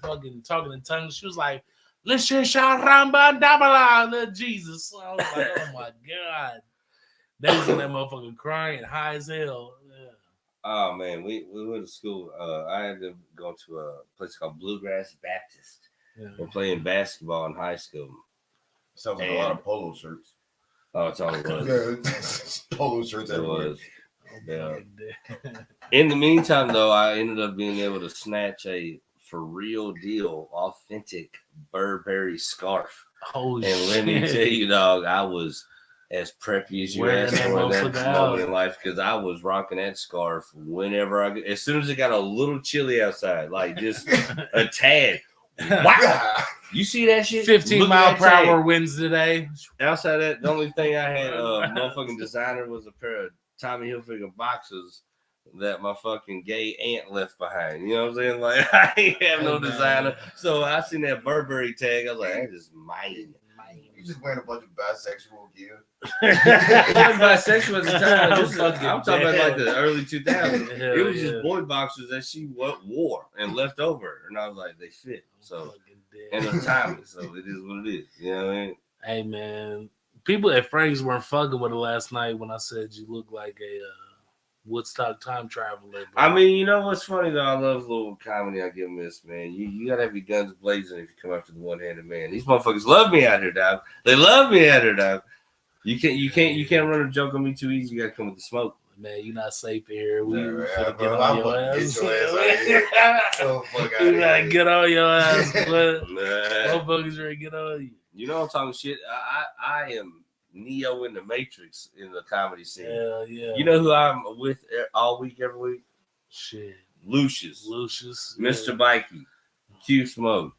fucking talking in tongues. She was like, listen, Sharamba Dabala, Jesus. So I was like, oh my God. They was in that motherfucker crying, high as hell. Yeah. Oh man, we went to school. I had to go to a place called Bluegrass Baptist. Yeah. We're playing basketball in high school. Sounds like a lot of polo shirts. Oh, it's all it was. Yeah, polo shirts It everywhere. was. Yeah. In the meantime, though, I ended up being able to snatch a for real deal, authentic Burberry scarf. Oh, And shit. let me tell you, dog, I was as preppy as you Wearing asked that for in that motherfucker moment out. in life because I was rocking that scarf whenever as soon as it got a little chilly outside, like just a tad. Wow. You see that shit? 15 Look at mile that per hour tag. winds today. Outside that, the only thing I had motherfucking designer was a pair of Tommy Hilfiger boxers that my fucking gay aunt left behind. You know what I'm saying? Like I ain't have no designer. So I seen that Burberry tag. I was like, that's just mine. You just wearing a bunch of bisexual gear. It wasn't bisexual at the time. I'm talking about like dead. the early 2000s. Hell It was yeah. just boy boxers that she wore and left over. And I was like, they fit. So, and it's timeless. So it is what it is. You know what I mean? Hey, man. People at Frank's weren't fucking with it last night when I said you look like a Woodstock time traveler. Bro. I mean, you know what's funny though? I love little comedy I give miss, man. You gotta have your guns blazing if you come after the one-handed man. These motherfuckers love me out here, dog. They love me out here, dog. You can't run a joke on me too easy. You gotta come with the smoke. Man, you're not safe here. We Yeah, finna bro, get I'm on your gonna ass. get your ass out of here. Oh, fuck out You of gotta here. get on your ass. But Nah. motherfuckers ready to get on you. You know I'm talking shit. I am Neo in the Matrix in the comedy scene. Hell yeah. You know who I'm with all week, every week? Shit. Lucius, Mr. Bikey, Q Smoke,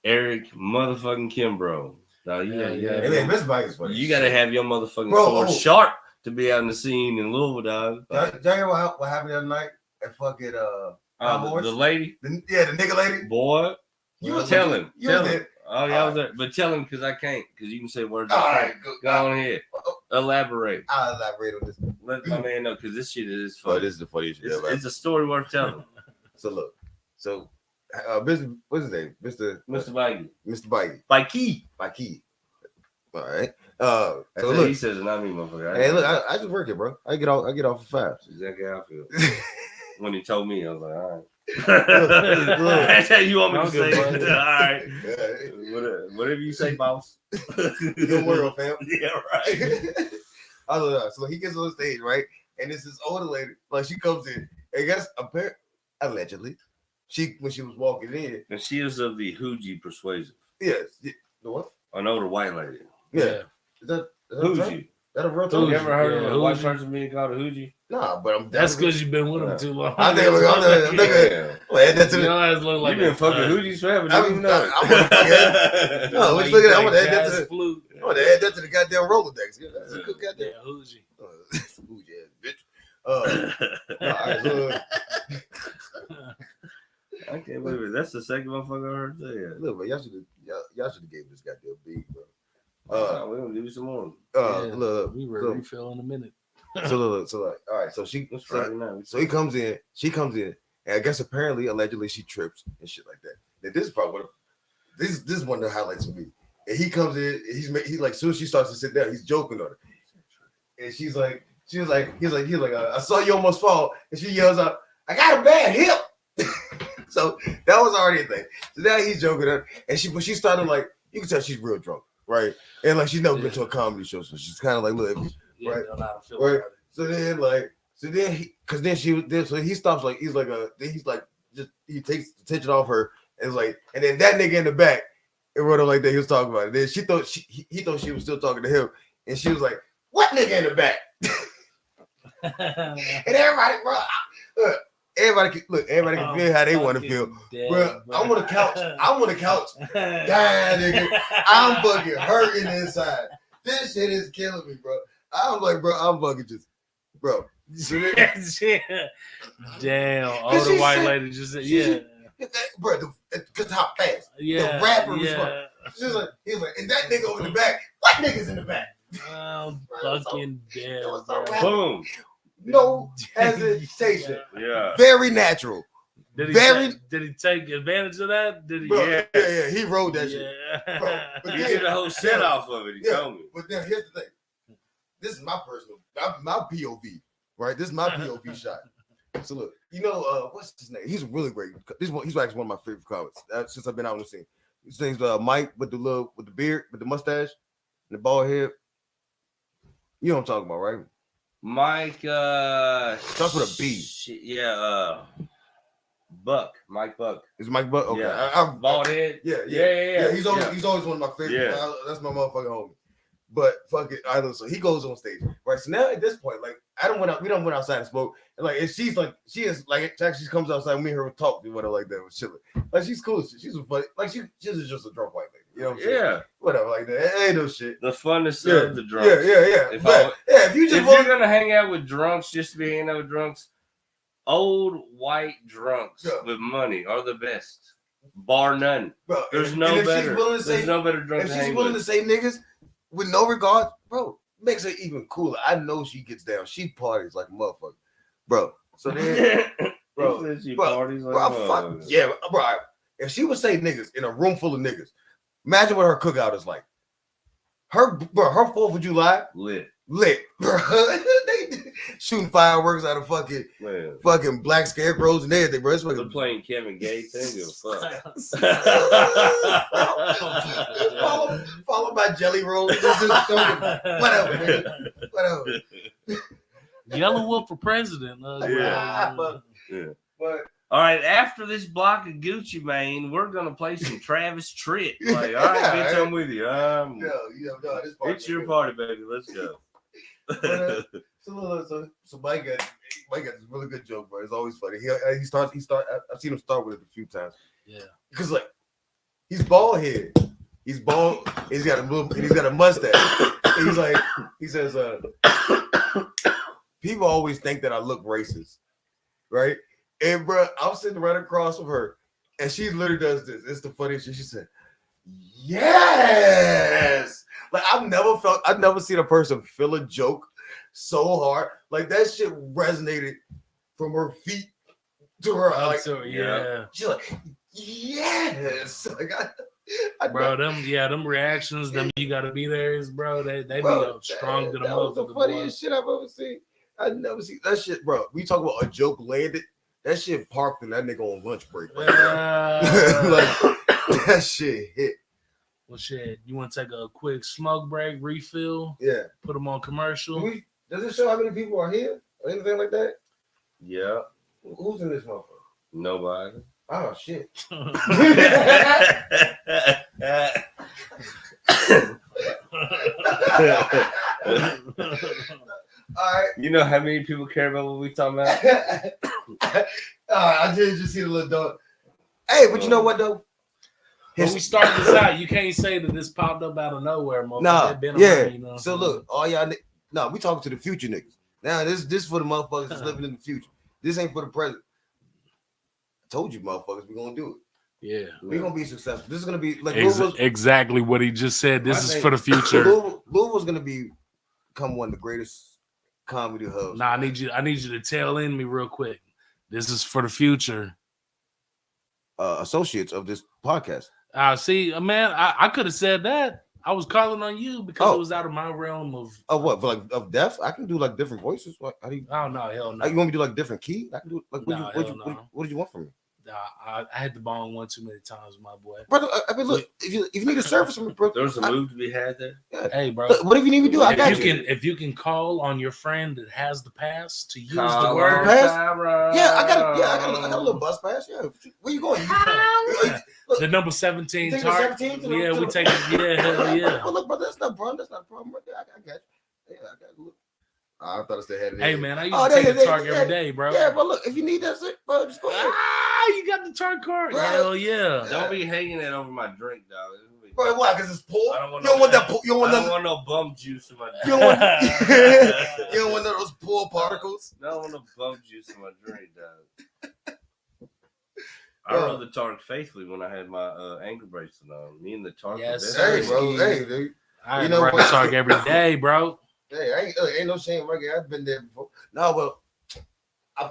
Eric, motherfucking Kimbro. No, Yeah. Hey, man, Miss Bike is funny. You gotta have your motherfucking Bro, sword oh. sharp to be out in the scene in Louisville, dog. Did y'all hear what happened the other night at fucking The lady, the nigga lady? boy, You was tell him. You Tell was him. there. Oh yeah, I was there, but tell him because I can't. Because you can say words. All I right, can't. good. Go on ahead. Elaborate. I'll elaborate on this. Let my man know because this shit is Oh, funny. this is the funniest shit ever. It's a story worth telling. So look, Mr. What's his name? Mr. Mr. Bikey. Bikey. Bikey. All right. That's So what look, he says, not me, motherfucker. hey, look, I just work it, bro. I get off at 5. That's exactly how I feel. When he told me, I was like, all right. Look. That's how you want me to I'll say get it. it. All right. Yeah, Whatever you say, boss. good world, fam. Yeah, right. I don't know. So he gets on stage, right? And it's this older lady, like she comes in. I guess allegedly, when she was walking in. And she is of the Hoogie persuasive. Yes. The what? An older white lady. Yeah. Is that a term? Hoogie. That a real You term? ever heard of a white Hoogie. person being called a Hoogie? Nah, but I'm That's because you've been with them too long. I think I'm add that to Your the. ass look like You've been a fucking cunt. Hoogies forever. I'm- Didn't you know? I'm gonna fucking- No, Like let's look at that. I'm you gonna add play that to jazz the. flute. I'm gonna add that to the goddamn Rolodex. Yeah, that's a good Yeah, goddamn. Hoogie. Hoogie ass bitch. All right, so, I can't believe it. That's the second motherfucker I heard say it. look, man, y'all should have gave this goddamn beat, bro. We're gonna give you some more. Yeah, Look, we were refill in a minute. so like, all right, so It's Friday night. so he comes in, she comes in, and I guess apparently, allegedly, she trips and shit like that. Now, this is probably this is one of the highlights for me. And he comes in, and he's like, soon as she starts to sit down, he's joking on her, and he's like, I saw you almost fall, and she yells out, I got a bad hip. So that was already a thing. So now he's joking at her, and when she started like, you can tell she's real drunk, right? And like she's never been to a comedy show, so she's kind of like, look, Yeah, right. don't know how to feel Right. about it. So then he stops like he takes the attention off her and it's like, and then that nigga in the back, it wrote her like that. He was talking about it. Then he thought she was still talking to him, and she was like, "What nigga in the back?" And everybody, bro, everybody can feel how they want to feel, bro. I'm on the couch. Damn, nigga, I'm fucking hurting inside. This shit is killing me, bro. I'm like, bro, I'm fucking just, bro. Damn, Cause older she white said- lady just said, she yeah, Bro, because how fast. yeah, the rapper was yeah. He's like, and that nigga over the back, what niggas in the back? I'm Bro, fucking dead. it was bro. so Boom. No hesitation. Yeah. Very natural. Did he take advantage of that? Did he? Bro, Yes. yeah, he rode that shit. Bro, but He then- did a whole set off of it. He Yeah. told me. But then here's the thing. This is my personal, my POV, right? This is my POV shot. So look, what's his name? He's really great. He's actually one of my favorite comics since I've been out on the scene. His name's Mike with the beard, with the mustache, and the bald head. You know what I'm talking about, right? Mike. Starts with a B. Yeah. Buck. Mike Buck. Is Mike Buck? Okay. Yeah. Bald head. Yeah. He's always one of my favorites. Yeah. That's my motherfucking homie. But fuck it, I don't. So he goes on stage, right? So now at this point, like we don't went outside and smoke. And like, and she comes outside. Me and her talk to whatever like that, was chilling. Like she's cool. She's a funny. Like she's just a drunk white lady. You know what I'm saying? Yeah. Whatever like that. It ain't no shit. The funnest of the drunks. Yeah. If you're gonna hang out with drunks, just to be hanging out with drunks, old white drunks with money are the best, bar none. Bro, there's no better drunk. If she's willing to say niggas with no regard, bro, makes her even cooler. I know she gets down. She parties like a motherfucker, bro. So then, bro, parties like a motherfucker. Yeah, bro. If she would say niggas in a room full of niggas, imagine what her cookout is like. Her 4th of July lit, bro. They shooting fireworks out of fucking black scarecrows and everything, bro. They're playing Kevin Gates. They don't give a fuck. Followed by jelly rolls. Whatever. Yellow Wolf for president. Yeah. But all right, after this block of Gucci Mane, we're gonna play some Travis Tritt. Like, all right, bitch, I'm with you. This party, it's your party, baby. Let's go. So Mike got this really good joke, bro. It's always funny. He starts. I've seen him start with it a few times. Yeah, because like he's bald head. He's bald. He's got a mustache. He says, people always think that I look racist, right? And bro, I'm sitting right across from her, and she literally does this. It's the funniest shit. She said, "Yes." Like I've never seen a person feel a joke so hard. Like that shit resonated from her feet to her. Like, yeah. She's like, "Yes." Like bro, them reactions, you gotta be there, bro. They be strong to the That was the funniest shit I've ever seen. I've never seen that shit, bro. We talk about a joke landed. That shit parked and that nigga on lunch break. Like that shit hit. Well, shit, you want to take a quick smoke break, refill? Yeah. Put them on commercial. Does it show how many people are here or anything like that? Yeah. Who's in this motherfucker? Nobody. Oh shit. All right. You know how many people care about what we talking about? I did just see the little dog. Hey, but you know what though? When we started this out, you can't say that this popped up out of nowhere, motherfucker. Nah, So look, all y'all, we talking to the future niggas. Now this for the motherfuckers that's living in the future. This ain't for the present. I told you, motherfuckers, we're gonna do it. Yeah, we're gonna be successful. This is gonna be like exactly what he just said. This is for the future. Louisville's gonna become one of the greatest comedy hubs. Nah, I need you to tell in me real quick. This is for the future. Associates of this podcast. See, man, I could have said that. I was calling on you because it was out of my realm of what? Like of deaf? I can do like different voices. How do you? Oh no, hell no. You want me to do like different key? I can do like what did you want from me? I had the ball one too many times, my boy. Brother, I mean, look, if you need a service from me, bro, there's a move to be had there. Yeah. Hey, bro, what if you need me to do? I got you. If you can call on your friend that has the pass to use the word pass. Yeah, I got a little bus pass. Yeah, where you going? The number 17 target. Yeah, we take it. Yeah, hell yeah. Well, look, brother, that's not a problem. That's not a problem. I got you. Yeah, I got you. I thought I still had it. Hey, man, I used to take the target every day, bro. Yeah, but look, if you need that, bro, just go ahead. You got the target card. Bro. Hell yeah. Don't be hanging that over my drink, dog. Bro, why? Because it's poor? I don't want You don't want no bum juice in my drink. You don't want none of those poor particles? No, I don't want no bum juice in my drink, dog. I rode the Tark faithfully when I had my ankle bracelet on. Me and the Tark. Yes, hey, bro. Hey, dude. I ride the Tark every day, bro. Hey, ain't no shame, right? I've been there before. No, well, I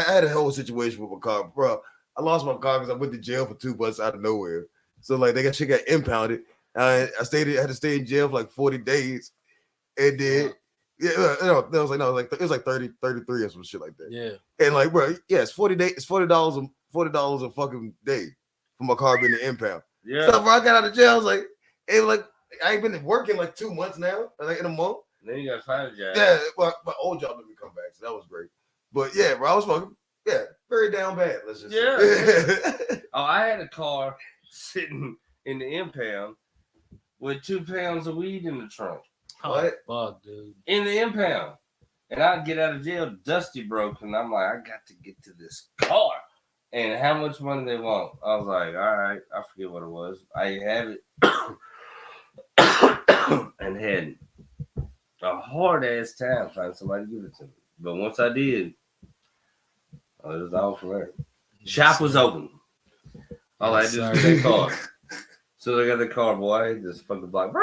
had a whole situation with my car, bro. I lost my car because I went to jail for 2 months out of nowhere. So like, they got impounded. I had to stay in jail for like 40 days, and then it was like 30, 33 or some shit like that. Yeah, and like, bro, yeah, it's 40 days. It's $40 a fucking day for my car being an impound. Yeah. So bro, I got out of jail. I was like, I ain't been working like 2 months now, like in a month. Then you gotta find a job. Yeah, well, my old job let me come back, so that was great. But yeah, bro, I was fucking very down bad. Let's just say. Oh, I had a car sitting in the impound with 2 pounds of weed in the trunk. What? Fuck, dude. In the impound. And I get out of jail, dusty broke, and I'm like, I got to get to this car. And how much money they want? I was like, all right, I forget what it was. I have it. And had a hard ass time finding somebody to give it to me. But once I did, it was all from there. Shop was open. All I did was get that car. So I got the car, boy. Just fucking block.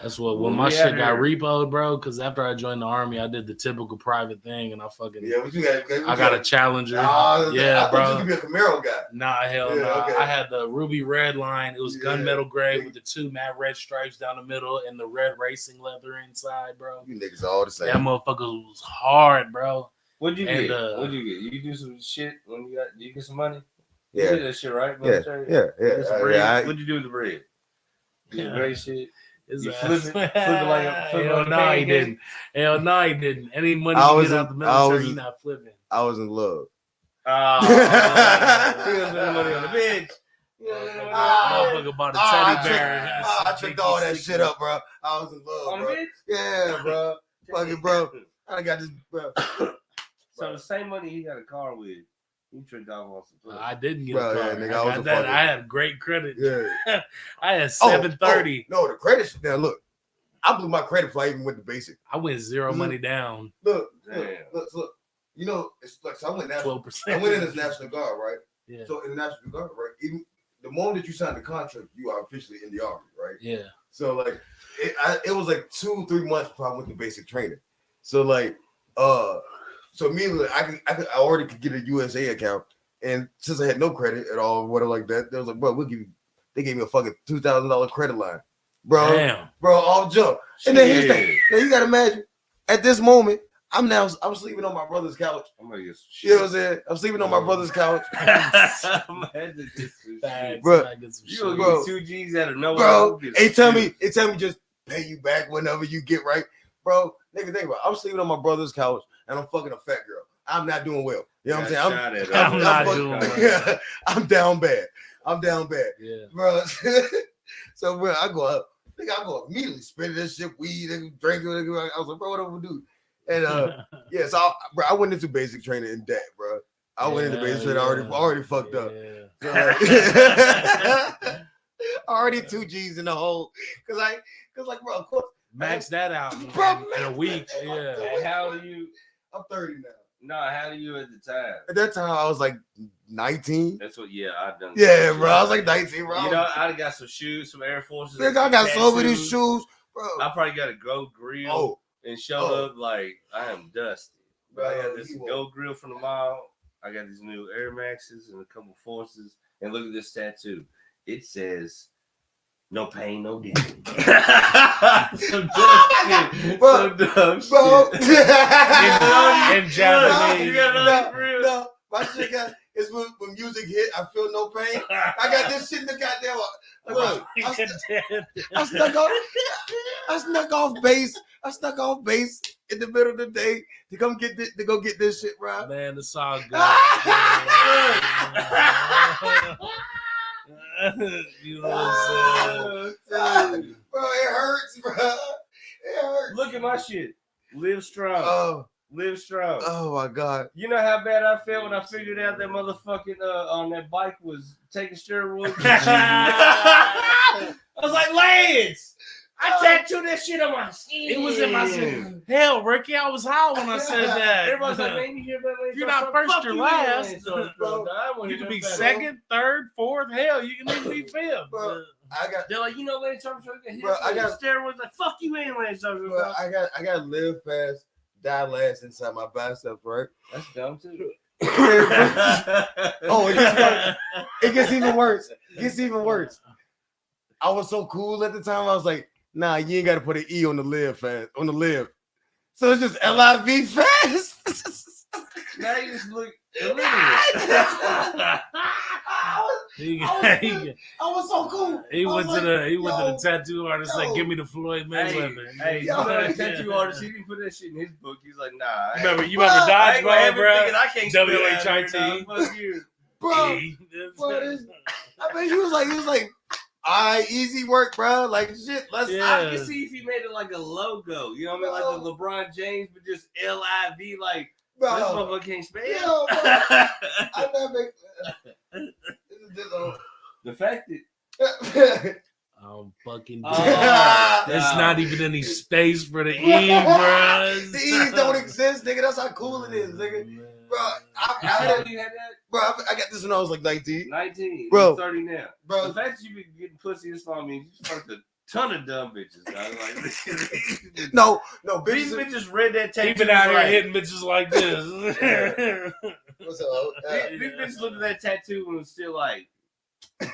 That's what when my shit got repoed, bro. Because after I joined the army, I did the typical private thing, and I fucking What you got? I got a Challenger. Yeah, bro. You could be a Camaro guy. Nah, hell no. Okay. I had the ruby red line. It was gunmetal gray with the 2 matte red stripes down the middle and the red racing leather inside, bro. You niggas all the same. That motherfucker was hard, bro. What'd you get? What'd you get? You do some shit when you get some money? You Yeah. did that shit, right? Yeah. What'd you do with the bread? You did great shit. You flip it like a Hell no, he didn't. Hell no, he didn't. Any money you get out the military, you're not flipping. I was in love. Oh, he was spending money on the bitch. Motherfucker bought a teddy bear. I tricked all that shit up, bro. I was in love, On the bro. bitch? Yeah, bro. Fucking bro. I got this, bro. So the same money he got a car with, you tricked off on some. I didn't get Bro, a car. yeah, nigga, I was a that. fucker. I had great credit. Yeah. I had 730. No, the credit. Now look, I blew my credit before I even went to basic. I went zero money down. Look. You know, it's like so I went national. 12%. I went in as National Guard, right? Yeah. So in the National Guard, right? Even the moment that you sign the contract, you are officially in the army, right? Yeah. So like, it was like 2-3 months before I went to basic training. So like, so immediately I already could get a USA account, and since I had no credit at all, whatever like that, they was like, bro, they gave me a fucking $2,000 credit line, bro. Damn. Bro, all jump. And then here's the thing. Now you gotta imagine, at this moment, I'm sleeping on my brother's couch. I'm gonna get some shit. You know what I'm saying? I'm sleeping on my brother's couch. I'm had to get some shit. Bro, You gonna get 2 G's out of nowhere? Bro, they tell me just pay you back whenever you get right. Bro, nigga, think about it. I'm sleeping on my brother's couch and I'm fucking a fat girl. I'm not doing well. You know what I'm saying? I'm not doing well. I'm down bad. Yeah. Bro. So bro, I go up. I go immediately spend this shit, weed, and drink it. I was like, bro, what am I gonna do? And yeah, so I went into basic training in debt, bro. I went into basic training already fucked up. So, like, already 2 G's in the hole. Cause like, bro, of course. Max that out Bro, in a week. Yeah. Hey, how old are you? I'm 30 now. No, how old are you at the time? At that time, I was like 19. That's what. Yeah, I've done. Yeah, bro. I was like 19, bro. You know, I got some shoes, some Air Forces. Nigga, I got so many shoes, bro. I probably got a gold grill and showed up like I am dusty. But I got this gold grill from the mall. I got these new Air Maxes and a couple Forces. And look at this tattoo. It says, "No pain, no gain." Some dumb shit. Bro, Some dumb bro. shit. In Japanese. You got another grill? No, my shit got. It's when music hit, I feel no pain. I got this shit in the goddamn. Look, I snuck off base. I snuck off base in the middle of the day to come get this, to go get this shit, bro. Man, it's all good. You know what I'm saying? Bro, it hurts, bro. It hurts. Look at my shit. Live strong. Live strong. Oh my god. You know how bad I felt when I figured out that motherfucking on that bike was taking steroids. I was like, Lance, I tattooed that shit on my skin. It was in my skin. Hell, Ricky, I was high when I said that. Everybody's like, man, you hear about Lance? You're not first, you're last. Bro, You can be second, third, fourth. Hell, you can even be fifth. Bro, they're like, you know, Lance Armstrong got hit. Bro, I got steroids. Like, fuck you, ain't Lance Armstrong. Bro, I got live fast, die last inside my biceps, right? That's dumb too. Oh, it gets even worse. It gets even worse. I was so cool at the time. I was like, nah, you ain't got to put an E on the live fast, on the live. So it's just LIV fast. Now you just look illiterate. He I was so cool. He I was went to the yo, tattoo artist like, give me the Floyd Mayweather. Hey, you Yo. know that tattoo artist? He didn't put that shit in his book. He's like, nah. I ain't- You remember I ain't gonna have Dodgeball, him bro? thinking I can't spell WHIT. that, dog. Fuck you. bro. I mean, he was like, all right, easy work, bro. Like shit, let's. Yeah. I can see if he made it like a logo. You know what I mean? Like the LeBron James, but just LIV. Like Bro, this motherfucker can't spell. yo, bro. I never. The fact that I'm fucking Oh, dead. There's no. not even any space for the E, bro. The E's don't exist, nigga. That's how cool it is, nigga. Bro, I how had old it, you had that? bro. I got this when I was like 19. 19. Bro. You're 30 now. Bro. The fact that you been getting pussy this long means you fucked a ton of dumb bitches. Dog. Like, No, these bitches. bitches read that tattoo. He been out here like, hitting bitches like this. What's up? These bitches looked at that tattoo and was still like,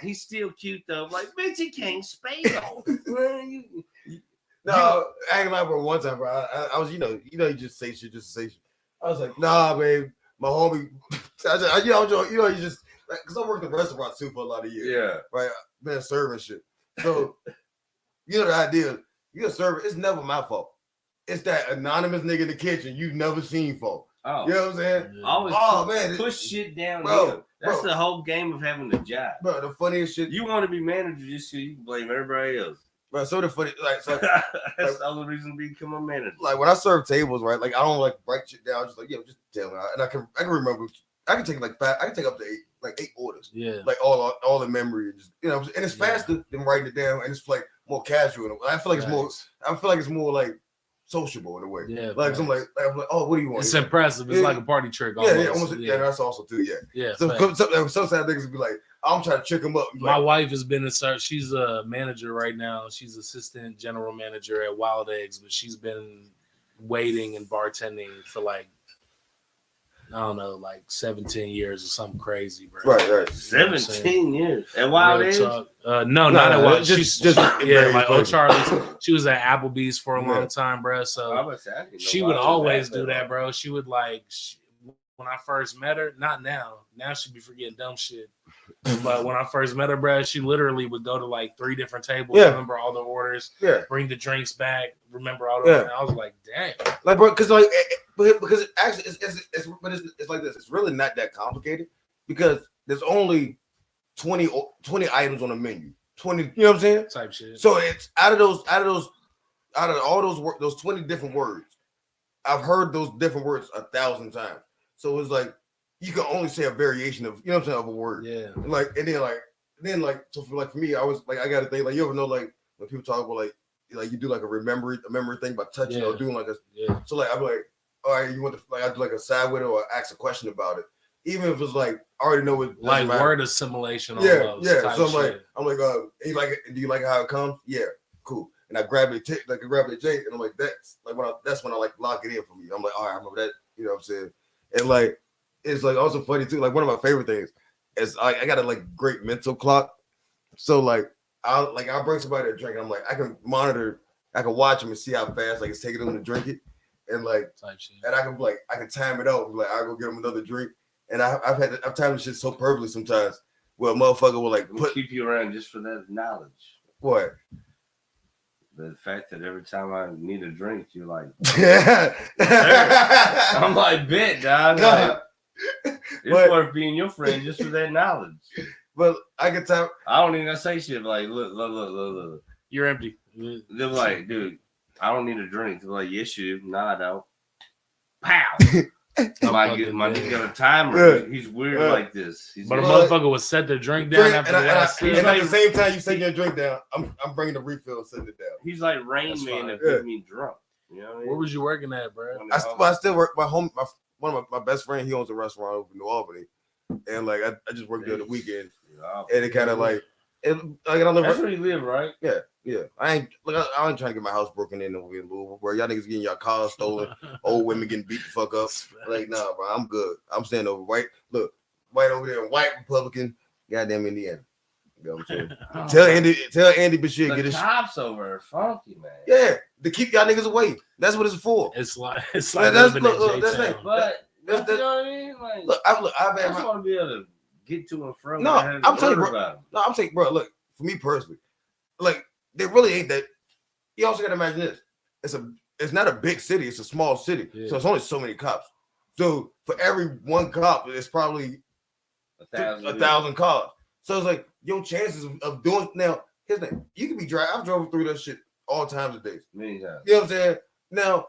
he's still cute though. Like, bitch, he can't spell. No, I ain't like, bro. One time, bro. I was, you know, you just say shit just to say shit. I was like, nah, babe. My homie, you just, because I worked in restaurants too for a lot of years. Yeah. Right? Been serving shit. So, you know the idea, you're a server, it's never my fault. It's that anonymous nigga in the kitchen you've never seen for. Oh. You know what I'm saying? Always man. push shit down Bro, here. That's bro. the whole game of having a job. Bro, the funniest shit. You want to be manager just so you can blame everybody else. Bro, so the funny, like, so, That's the only reason to become a manager. like when I serve tables, right? Like I don't like write shit down. Just like, yo, just tell me. And I can remember. I can take like 5. I can take up to 8 orders. Yeah. Like all in memory, and just and it's Yeah. faster than writing it down, and it's like more casual. I feel like it's more. I feel like it's more like sociable in a way. Yeah. Like I'm like, oh, what do you want? It's impressive. It's Yeah. like a party trick. Yeah, Almost. yeah, almost. Yeah, that's also too. Yeah. Yeah. So facts. sometimes niggas be like, I'm trying to trick them up. My Like, wife has been she's a manager right now. She's assistant general manager at Wild Eggs, but she's been waiting and bartending for like, I don't know, like 17 years or something crazy, bro. right. 17 years. And Wild Real Edge? talk. No, not at Wild. just Yeah, very like funny. Charlie's. She was at Applebee's for a Yeah. long time, bro. So I was asking, she why would was always that do that, long? bro. She would when I first met her, not now. Now she be forgetting dumb shit. But when I first met her, bro, she literally would go to like 3 different tables, Yeah. remember all the orders, Yeah. bring the drinks back, remember all the Yeah. orders. I was like, damn. Like, bro, because like, because it actually, it's like this. It's really not that complicated because there's only 20 items on the menu. 20, you know what I'm saying? Type shit. So it's out of all those 20 different words, I've heard those different words 1,000 times. So it's like you can only say a variation of, you know what I'm saying, of a word. Yeah. Like, and then so for me, I was like, I got to think, like, you ever know, like when people talk about like you do like a memory thing by touching or doing like a. Yeah. So like I'm like, all right, you want to like I do like a side with it or ask a question about it, even if it's like I already know it. Like doesn't matter. word assimilation Yeah, almost. yeah. type So I'm shit. like, you like it? Do you like how it comes? Yeah, cool. And I grab it, I grab it, and I'm like, that's like that's when I like lock it in for me. I'm like, all right, I remember that. You know what I'm saying? And like, it's like also funny too. Like one of my favorite things is I got a like great mental clock. So like I'll bring somebody a drink. And I'm like, I can monitor, I can watch them and see how fast like it's taking them to drink it, and like, type shit. and I can time it out. Like I go get them another drink, and I've timed this shit so perfectly sometimes. Where a motherfucker will like We'll keep you around just for that knowledge. what. The fact that every time I need a drink, you're like, Yeah. I'm like, bet, dog. Like, it's But- worth being your friend just for that knowledge. But I can tell. I don't even say shit like, look. You're empty. They're like, dude, I don't need a drink. They're like, yes, you do. Nah, I don't. Pow. my nigga got a timer. Yeah. He's weird Yeah. like this. He's But a Well, motherfucker would set the drink down after the last sip. and at the same time you take your drink down, I'm bringing the refill and setting it down. he's like Rain That's Man fine. that Yeah. made me drunk. You know what I mean? Where was you working at, bro? I still work. One of my best friend, he owns a restaurant over in New Albany, and like I just worked there the weekend, and it kind of like it. Like I That's live. where you live, right? Yeah, I ain't trying to get my house broken in over in Louisville, where y'all niggas getting your cars stolen, old women getting beat the fuck up. Like, nah, bro, I'm good. I'm staying over white. Look, white over there, white Republican, goddamn Indiana. You know what I'm saying? Tell Andy Bashir The get his. cops over are funky, man. Yeah, to keep y'all niggas away. That's what it's for. It's like That's- living look, in that's J-Town. it. But That- you know what I mean? Like, Look, I've I had just my. want to be able to get to and from. No, I I'm telling you, about bro. them. No, I'm saying, bro. Look, for me personally, like they really ain't that. You also gotta imagine this. It's not a big city. It's a small city, so it's only so many cops. So for every one cop, it's probably 1,000 cars. So it's like your chances of doing now. Here's the thing: you can be driving. I've drove through that shit all times of days. Many times. You know what I'm saying? Now,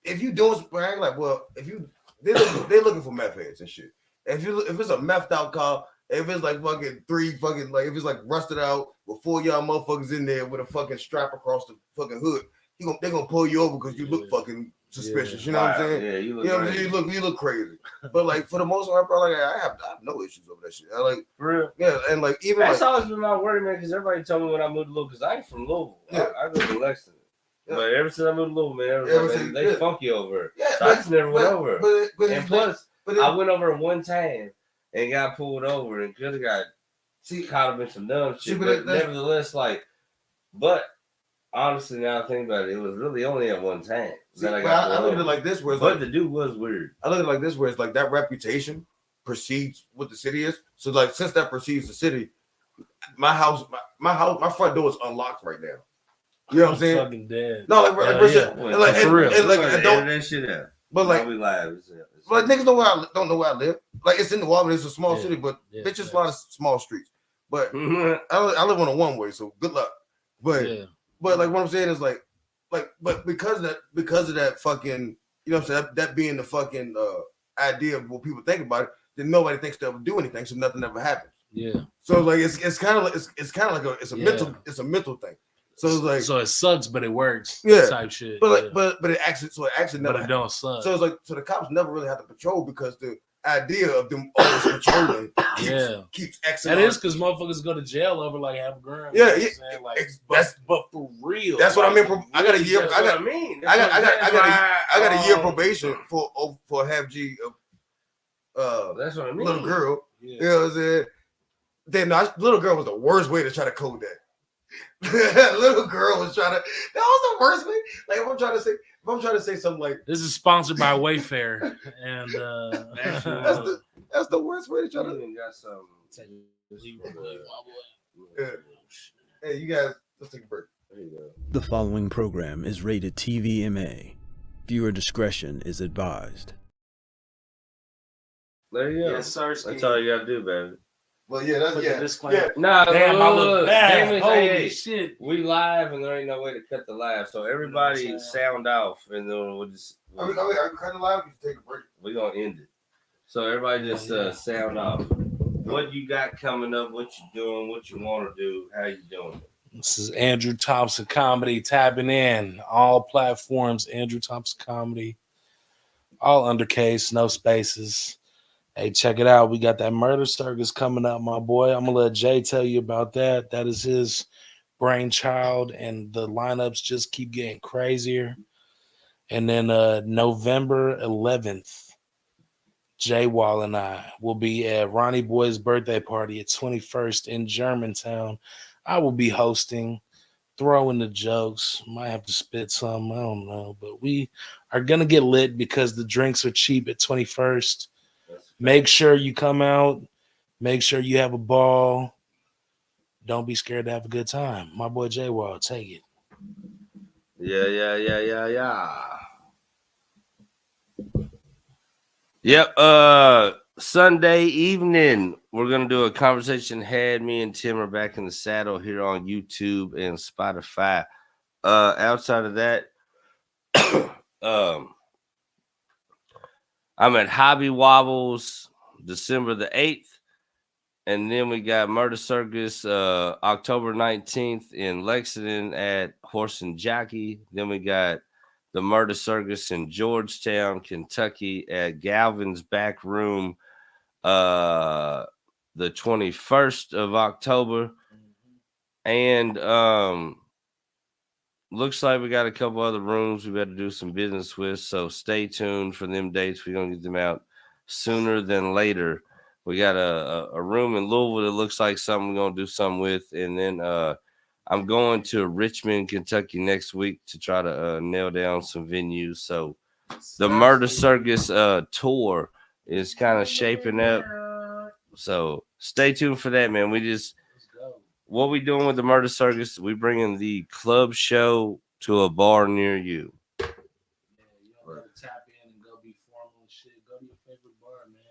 if you doing, like, well, if you they're looking for meth heads and shit. If it's a methed out car, if it's like fucking like if it's like rusted out with 4 y'all motherfuckers in there with a fucking strap across the fucking hood, they're gonna pull you over because you look fucking suspicious. You know what I'm saying? Yeah, you look. You know what I'm saying? You look crazy. But like for the most part, bro, like I have no issues over that shit. I like For real. yeah, and like even That's like, always been my worry, man. Because everybody told me when I moved to Louisville, because I ain't from Louisville. Yeah. I live in Lexington. Yeah. But ever since I moved to Louisville, man, everybody, man, they funky over. yeah, So I just never went over. But And plus, I went over one time and got pulled over and could have got caught up in some dumb shit. But nevertheless, like, but honestly, now I think about it, it was really only at one time that I got pulled I look at over. it like this, where it's But like, the dude was weird. I look at it like this, where it's like that reputation precedes what the city is. So like since that precedes the city, my front door is unlocked right now. You know what I'm saying? Fucking dead. No, like, For real. And don't that shit out. But like, we live. like niggas don't know where I live. Like it's in the Walmart. It's a small city, but it's just a lot of small streets. But I live on a one way, so good luck. But like what I'm saying is like but because of that fucking, you know what I'm saying, that being the fucking idea of what people think about it, then nobody thinks they'll do anything, so nothing ever happens. Yeah. So like it's kind of like a mental thing. So it's like, so it sucks, but it works. Yeah. Type shit. but like but it actually never. But it don't suck. So it's like the cops never really have to patrol because the idea of them always patrolling keeps Xing. That is because motherfuckers go to jail over like half a gram. Yeah, you know yeah. Like, But for real. That's what I mean. I got a year. That's I what got. I mean. I got a year probation for half G of That's what I mean. little girl. Yeah. You know what I'm saying? Then little girl was the worst way to try to code that. Little girl was trying to. That was the worst way. Like if I'm trying to say something like This is sponsored by Wayfair, and that's the worst way to try to. Got some. Yeah. Hey, you guys, let's take a break. There you go. The following program is rated TVMA. Viewer discretion is advised. There you go. yes, sir. That's all you gotta do, baby. Well, yeah, that's Put yeah. the disclaimer. Nah, Damn, I look bad. damn it, Holy hey, shit. we live and there ain't no way to cut the live, so everybody sound off and then we'll just. I mean, I kind of live. You can take a break. We're gonna end it. So everybody just sound off. What you got coming up? What you doing? What you want to do? How you doing? This is Andrew Thompson Comedy, tapping in all platforms. Andrew Thompson Comedy, all undercase, no spaces. Hey, check it out. We got that murder circus coming up, my boy. I'm gonna let Jay tell you about that. That is his brainchild, and the lineups just keep getting crazier. And then November 11th, Jay Wall and I will be at Ronnie Boy's birthday party at 21st in Germantown. I will be hosting, throwing the jokes. Might have to spit some, I don't know. But we are going to get lit because the drinks are cheap at 21st. Make sure you come out. Make sure you have a ball. Don't be scared to have a good time. My boy Jay Wall, take it. Yeah. Yep. Sunday evening, we're gonna do a conversation. Me and Tim are back in the saddle here on YouTube and Spotify. Outside of that, I'm at Hobby Wobbles December the 8th. And then we got Murder Circus October 19th in Lexington at Horse and Jockey. Then we got the Murder Circus in Georgetown, Kentucky at Galvin's Back Room the 21st of October. And looks like we got a couple other rooms we better do some business with. So stay tuned for them dates. We're going to get them out sooner than later. We got a room in Louisville that looks like something we're going to do something with. And then I'm going to Richmond, Kentucky next week to try to nail down some venues. So the Murder Circus tour is kind of shaping up. So stay tuned for that, man. What we doing with the Murder Circus? We bringing the club show to a bar near you. Yeah, y'all gotta tap in and go be formal and shit. Go to your favorite bar, man.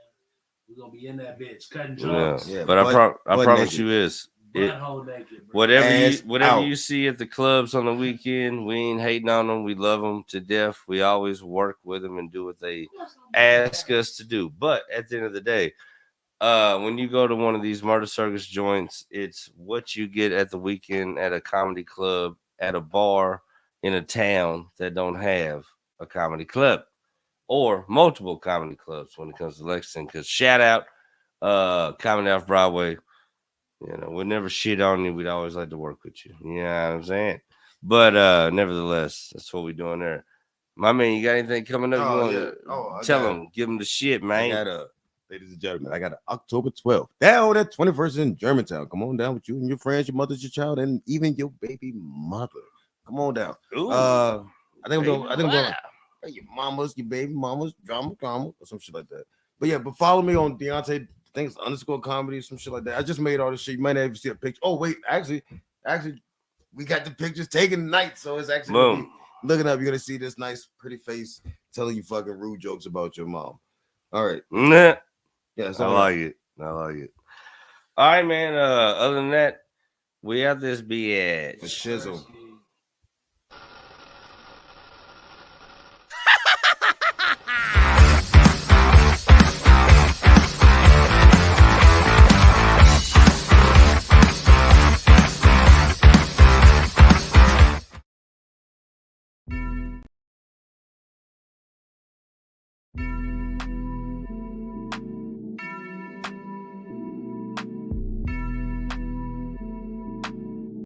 We're gonna be in that bitch cutting drugs. Yeah, But I promise naked. you this. Butthole naked, bro. Whatever out. you see at the clubs on the weekend, we ain't hating on them. We love them to death. We always work with them and do what they ask us to do. But at the end of the day, when you go to one of these Murder Circus joints, it's what you get at the weekend at a comedy club, at a bar in a town that don't have a comedy club or multiple comedy clubs when it comes to Lexington. Because shout out Comedy Off Broadway. You know, we'd never shit on you. We'd always like to work with you. You know what I'm saying? But nevertheless, that's what we're doing there. My man, you got anything coming up? Oh, You yeah. want Oh, I tell got- them, give them the shit, I man. got ladies and gentlemen, I got October 12th. Down at 21st in Germantown. Come on down with you and your friends, your mother, your child, and even your baby mother. Come on down. Ooh, I think I'm baby, going. I think I'm going. wow. Hey, your mamas, your baby mamas, drama, or some shit like that. But yeah, but follow me on Deontay. I think it's underscore comedy, some shit like that. I just made all this shit. You might not even see a picture. Oh wait, actually, we got the pictures taken tonight, so it's actually gonna be- Boom. looking up. You're gonna see this nice, pretty face telling you fucking rude jokes about your mom. All right, Nah, yeah, I like it. I like it. All right, man. Other than that, we have this bitch. for shizzle.